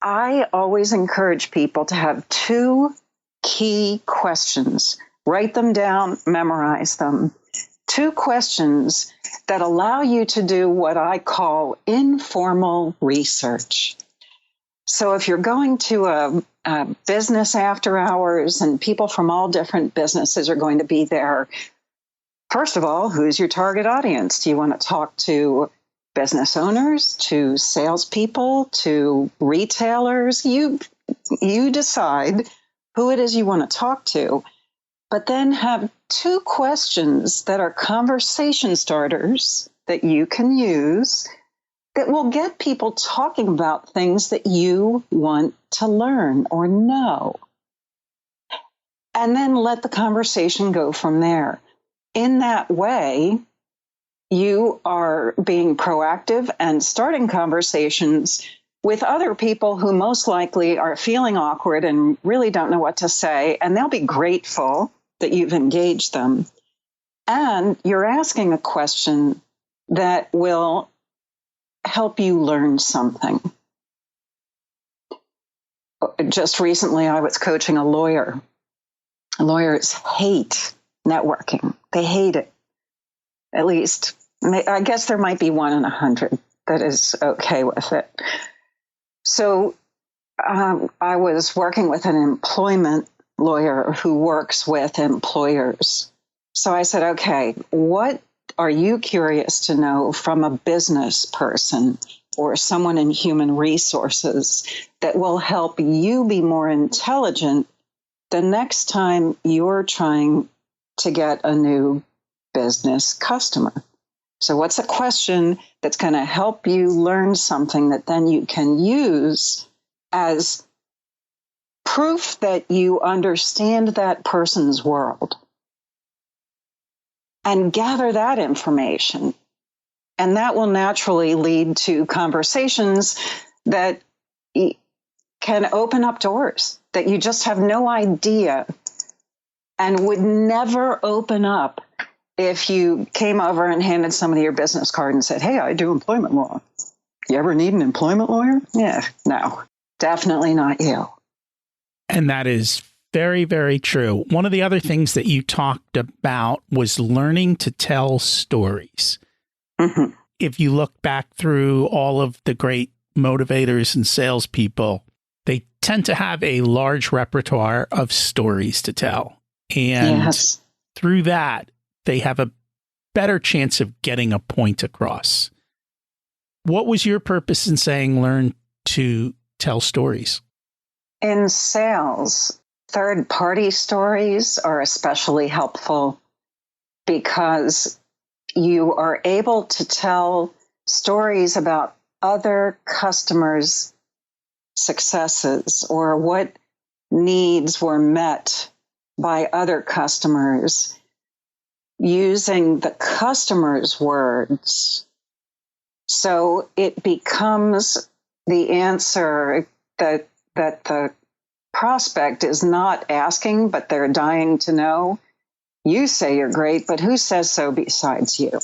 I always encourage people to have 2 key questions. Write them down, memorize them. 2 questions that allow you to do what I call informal research. So if you're going to a business after hours and people from all different businesses are going to be there, first of all, who's your target audience? Do you want to talk to business owners, to salespeople, to retailers? You decide who it is you want to talk to, but then have 2 questions that are conversation starters that you can use that will get people talking about things that you want to learn or know. And then let the conversation go from there. In that way, you are being proactive and starting conversations with other people who most likely are feeling awkward and really don't know what to say, and they'll be grateful that you've engaged them. And you're asking a question that will help you learn something. Just recently, I was coaching a lawyer. Lawyers hate networking. They hate it. At least, I guess there might be 1 in 100 that is okay with it. So I was working with an employment lawyer who works with employers. So I said, okay, what are you curious to know from a business person or someone in human resources that will help you be more intelligent the next time you're trying to get a new business customer? So what's a question that's going to help you learn something that then you can use as proof that you understand that person's world? And gather that information. And that will naturally lead to conversations that can open up doors that you just have no idea and would never open up if you came over and handed somebody your business card and said, hey, I do employment law. You ever need an employment lawyer? Yeah, no, definitely not you. And that is very, very true. One of the other things that you talked about was learning to tell stories. Mm-hmm. If you look back through all of the great motivators and salespeople, they tend to have a large repertoire of stories to tell. And through that, they have a better chance of getting a point across. What was your purpose in saying learn to tell stories? In sales, third-party stories are especially helpful because you are able to tell stories about other customers' successes or what needs were met by other customers using the customer's words. So it becomes the answer that the prospect is not asking, but they're dying to know. You say you're great, but who says so besides you?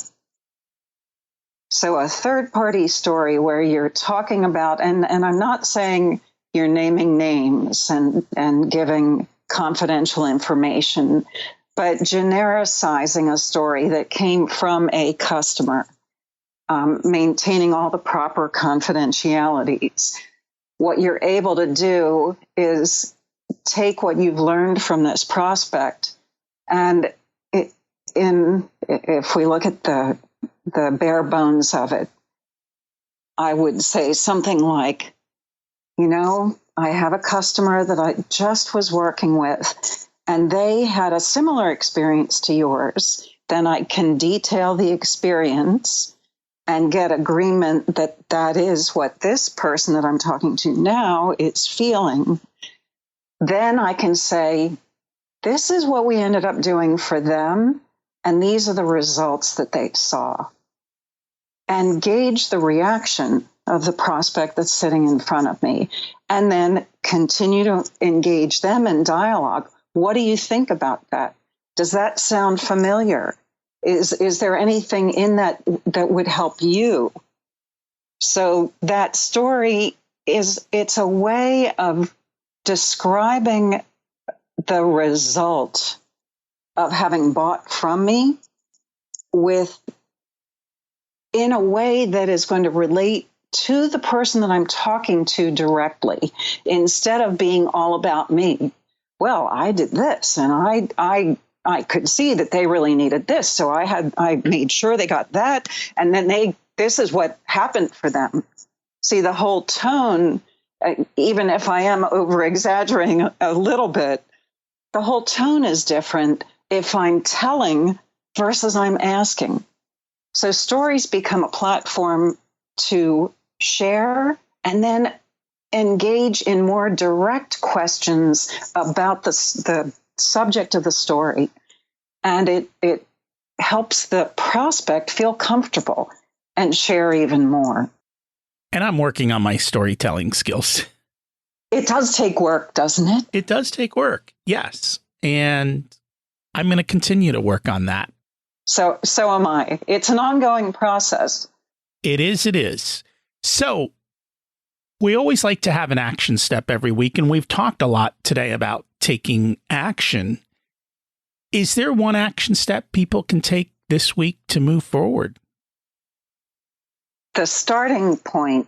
So a third-party story where you're talking about, and I'm not saying you're naming names and giving confidential information, but genericizing a story that came from a customer, maintaining all the proper confidentialities. What you're able to do is take what you've learned from this prospect, and if we look at the bare bones of it, I would say something like, I have a customer that I just was working with, and they had a similar experience to yours. Then I can detail the experience and get agreement that that is what this person that I'm talking to now is feeling. Then I can say, this is what we ended up doing for them, and these are the results that they saw. And gauge the reaction of the prospect that's sitting in front of me, and then continue to engage them in dialogue. What do you think about that? Does that sound familiar? Is there anything in that would help you? So that story it's a way of describing the result of having bought from me in a way that is going to relate to the person that I'm talking to directly, instead of being all about me. Well, I did this, and I could see that they really needed this, so I made sure they got that, and then this is what happened for them. See, the whole tone, even if I am over exaggerating a little bit, the whole tone is different if I'm telling versus I'm asking. So stories become a platform to share and then engage in more direct questions about the subject of the story. And it helps the prospect feel comfortable and share even more. And I'm working on my storytelling skills. It does take work, doesn't it? It does take work, yes. And I'm going to continue to work on that. So am I. It's an ongoing process. It is. So we always like to have an action step every week, and we've talked a lot today about taking action. Is there one action step people can take this week to move forward? The starting point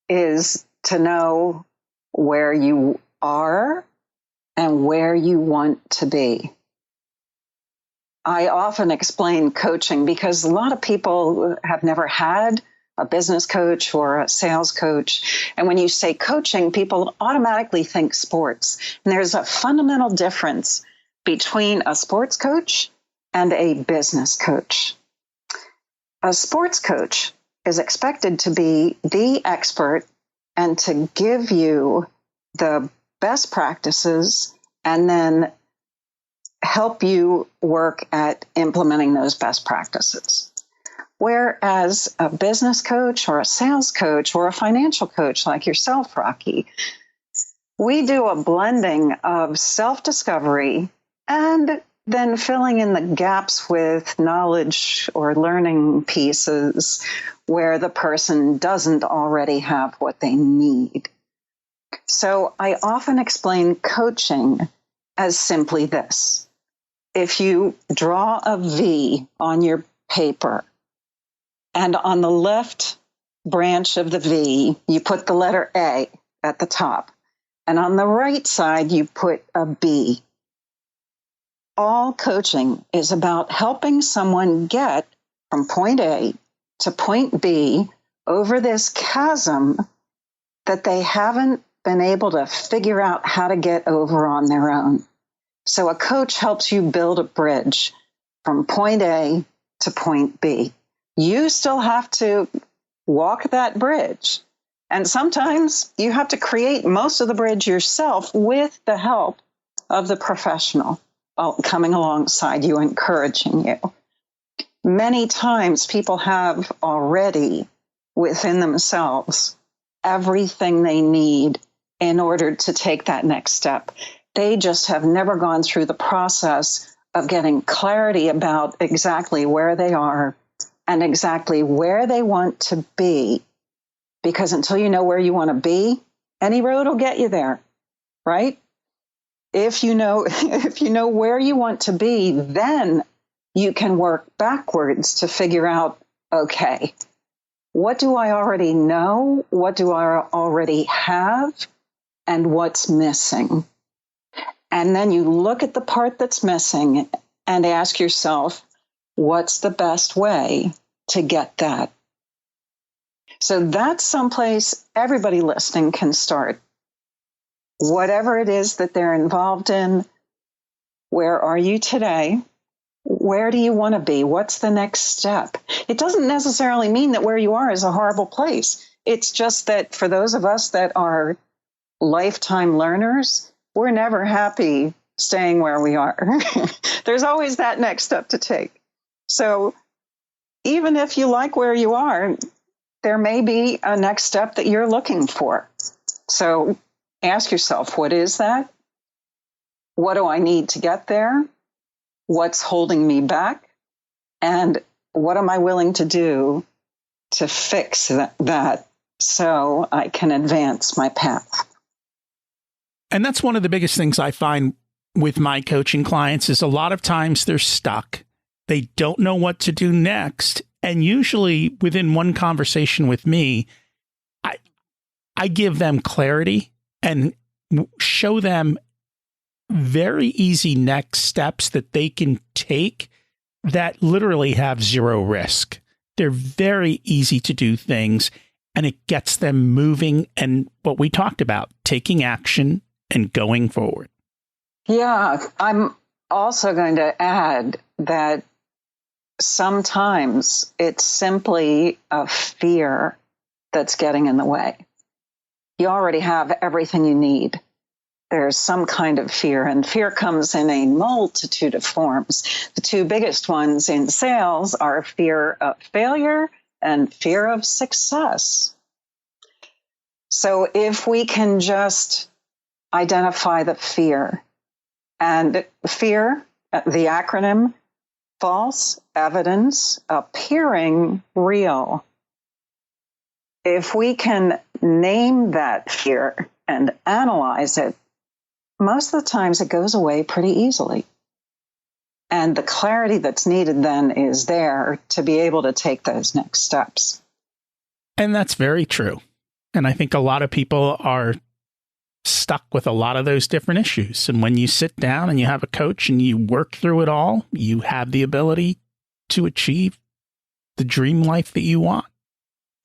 is to know where you are and where you want to be. I often explain coaching because a lot of people have never had a business coach or a sales coach. And when you say coaching, people automatically think sports. And there's a fundamental difference between a sports coach and a business coach. A sports coach is expected to be the expert and to give you the best practices and then help you work at implementing those best practices. Whereas a business coach or a sales coach or a financial coach like yourself, Rocky, we do a blending of self-discovery and then filling in the gaps with knowledge or learning pieces where the person doesn't already have what they need. So I often explain coaching as simply this. If you draw a V on your paper, and on the left branch of the V, you put the letter A at the top, and on the right side, you put a B. All coaching is about helping someone get from point A to point B over this chasm that they haven't been able to figure out how to get over on their own. So a coach helps you build a bridge from point A to point B. You still have to walk that bridge. And sometimes you have to create most of the bridge yourself with the help of the professional coming alongside you, encouraging you. Many times people have already within themselves everything they need in order to take that next step. They just have never gone through the process of getting clarity about exactly where they are and exactly where they want to be. Because until you know where you want to be, any road will get you there, right? If you know where you want to be, then you can work backwards to figure out, okay, what do I already know? What do I already have? And what's missing? And then you look at the part that's missing and ask yourself, what's the best way to get that? So that's someplace everybody listening can start. Whatever it is that they're involved in, where are you today? Where do you want to be? What's the next step? It doesn't necessarily mean that where you are is a horrible place. It's just that for those of us that are lifetime learners, we're never happy staying where we are. There's always that next step to take. So even if you like where you are, there may be a next step that you're looking for. So ask yourself, what is that? What do I need to get there? What's holding me back? And what am I willing to do to fix that so I can advance my path? And that's one of the biggest things I find with my coaching clients is a lot of times they're stuck. They don't know what to do next. And usually within one conversation with me, I give them clarity and show them very easy next steps that they can take that literally have zero risk. They're very easy to do things, and it gets them moving and what we talked about, taking action and going forward. Yeah, I'm also going to add that sometimes it's simply a fear that's getting in the way. You already have everything you need. There's some kind of fear, and fear comes in a multitude of forms. The two biggest ones in sales are fear of failure and fear of success. So if we can just identify the fear, and fear, the acronym, false evidence appearing real. If we can name that fear and analyze it, most of the times it goes away pretty easily. And the clarity that's needed then is there to be able to take those next steps. And that's very true. And I think a lot of people are stuck with a lot of those different issues. And when you sit down and you have a coach and you work through it all, you have the ability to achieve the dream life that you want.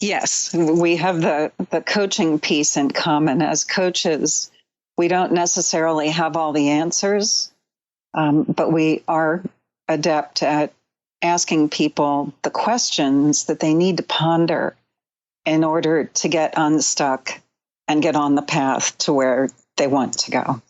Yes, we have the coaching piece in common. As coaches, we don't necessarily have all the answers, but we are adept at asking people the questions that they need to ponder in order to get unstuck and get on the path to where they want to go.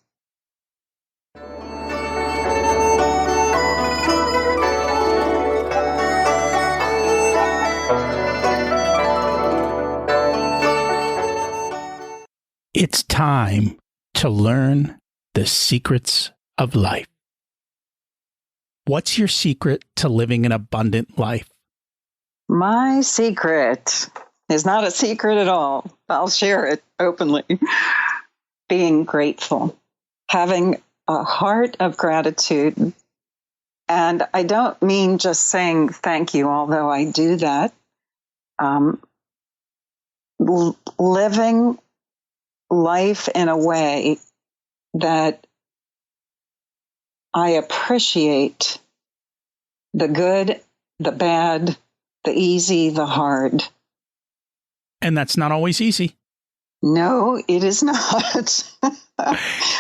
It's time to learn the secrets of life. What's your secret to living an abundant life? My secret is not a secret at all. I'll share it openly. Being grateful, having a heart of gratitude. And I don't mean just saying thank you, although I do that. Living life in a way that I appreciate the good, the bad, the easy, the hard. And that's not always easy. No, it is not.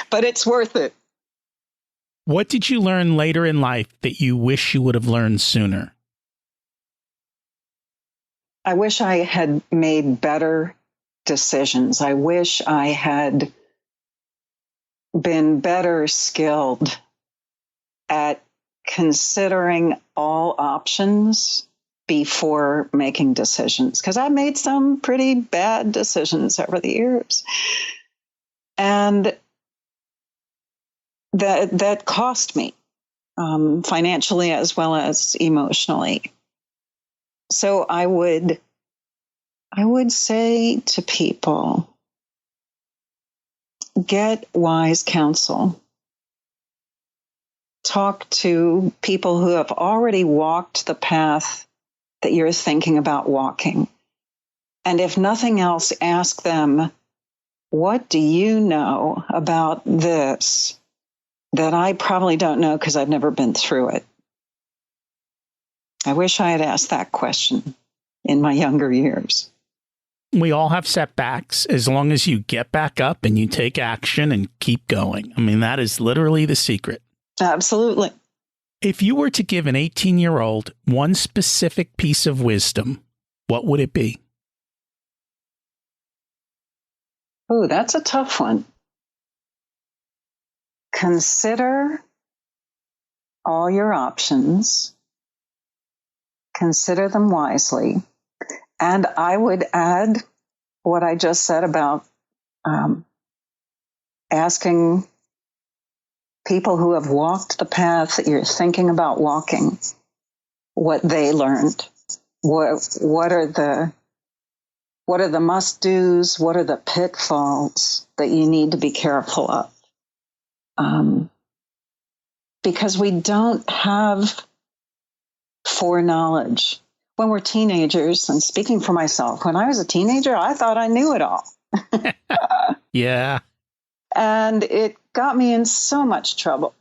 But it's worth it. What did you learn later in life that you wish you would have learned sooner? I wish I had made better decisions. I wish I had been better skilled at considering all options before making decisions, because I made some pretty bad decisions over the years. And that cost me financially as well as emotionally. So I would say to people, get wise counsel. Talk to people who have already walked the path that you're thinking about walking. And if nothing else, ask them, what do you know about this that I probably don't know because I've never been through it? I wish I had asked that question in my younger years. We all have setbacks as long as you get back up and you take action and keep going. I mean, that is literally the secret. Absolutely. If you were to give an 18-year-old one specific piece of wisdom, what would it be? Oh, that's a tough one. Consider all your options. Consider them wisely. And I would add what I just said about asking people who have walked the path that you're thinking about walking, what they learned. What are the must-dos? What are the pitfalls that you need to be careful of? Because we don't have foreknowledge. When we're teenagers, and speaking for myself, when I was a teenager, I thought I knew it all. Yeah. And it got me in so much trouble.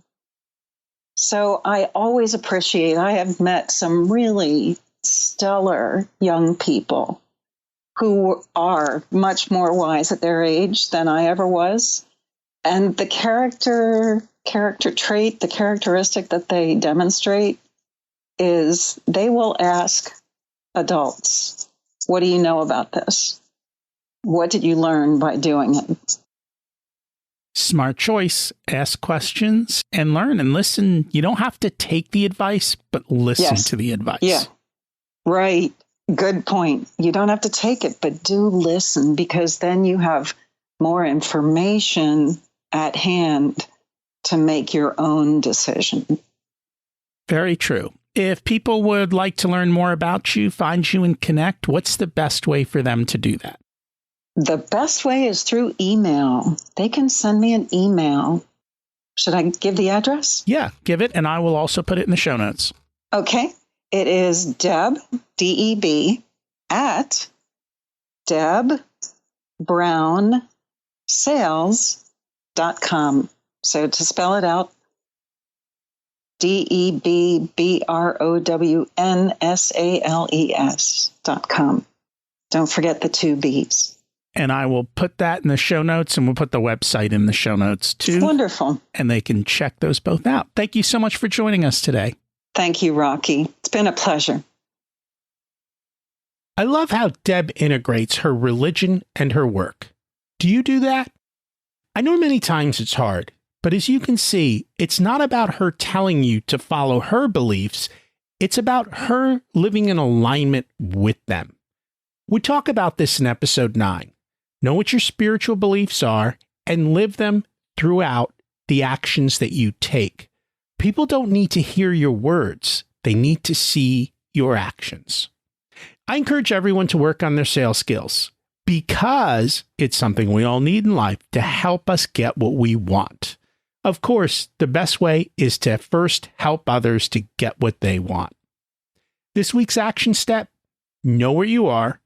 So I always I have met some really stellar young people who are much more wise at their age than I ever was. And the character trait, the characteristic that they demonstrate is they will ask adults, what do you know about this? What did you learn by doing it? Smart choice. Ask questions and learn and listen. You don't have to take the advice, but listen to the advice. Yeah. Right. Good point. You don't have to take it, but do listen, because then you have more information at hand to make your own decision. Very true. If people would like to learn more about you, find you, and connect, what's the best way for them to do that? The best way is through email. They can send me an email. Should I give the address? Yeah, give it, and I will also put it in the show notes. Okay. It is Deb, DEB, at DebBrownSales.com. So to spell it out, DebBrownSales.com. Don't forget the 2 B's. And I will put that in the show notes, and we'll put the website in the show notes too. Wonderful. And they can check those both out. Thank you so much for joining us today. Thank you, Rocky. It's been a pleasure. I love how Deb integrates her religion and her work. Do you do that? I know many times it's hard, but as you can see, it's not about her telling you to follow her beliefs. It's about her living in alignment with them. We talk about this in episode 9. Know what your spiritual beliefs are and live them throughout the actions that you take. People don't need to hear your words. They need to see your actions. I encourage everyone to work on their sales skills because it's something we all need in life to help us get what we want. Of course, the best way is to first help others to get what they want. This week's action step: know where you are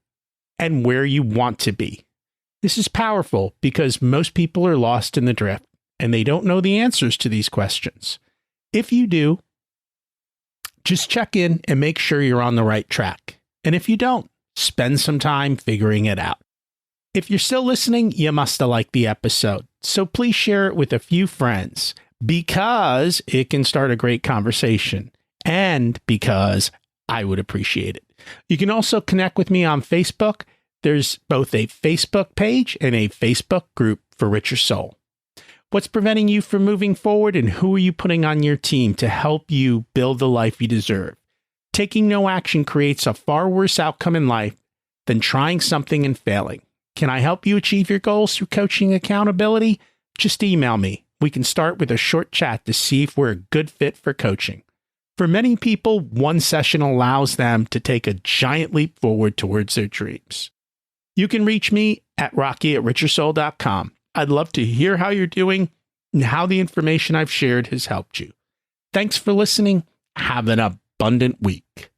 and where you want to be. This is powerful because most people are lost in the drift and they don't know the answers to these questions. If you do, just check in and make sure you're on the right track. And if you don't, spend some time figuring it out. If you're still listening, you must have liked the episode. So please share it with a few friends because it can start a great conversation and because I would appreciate it. You can also connect with me on Facebook. There's both a Facebook page and a Facebook group for Richer Soul. What's preventing you from moving forward, and who are you putting on your team to help you build the life you deserve? Taking no action creates a far worse outcome in life than trying something and failing. Can I help you achieve your goals through coaching accountability? Just email me. We can start with a short chat to see if we're a good fit for coaching. For many people, one session allows them to take a giant leap forward towards their dreams. You can reach me at rocky@richersoul.com. I'd love to hear how you're doing and how the information I've shared has helped you. Thanks for listening. Have an abundant week.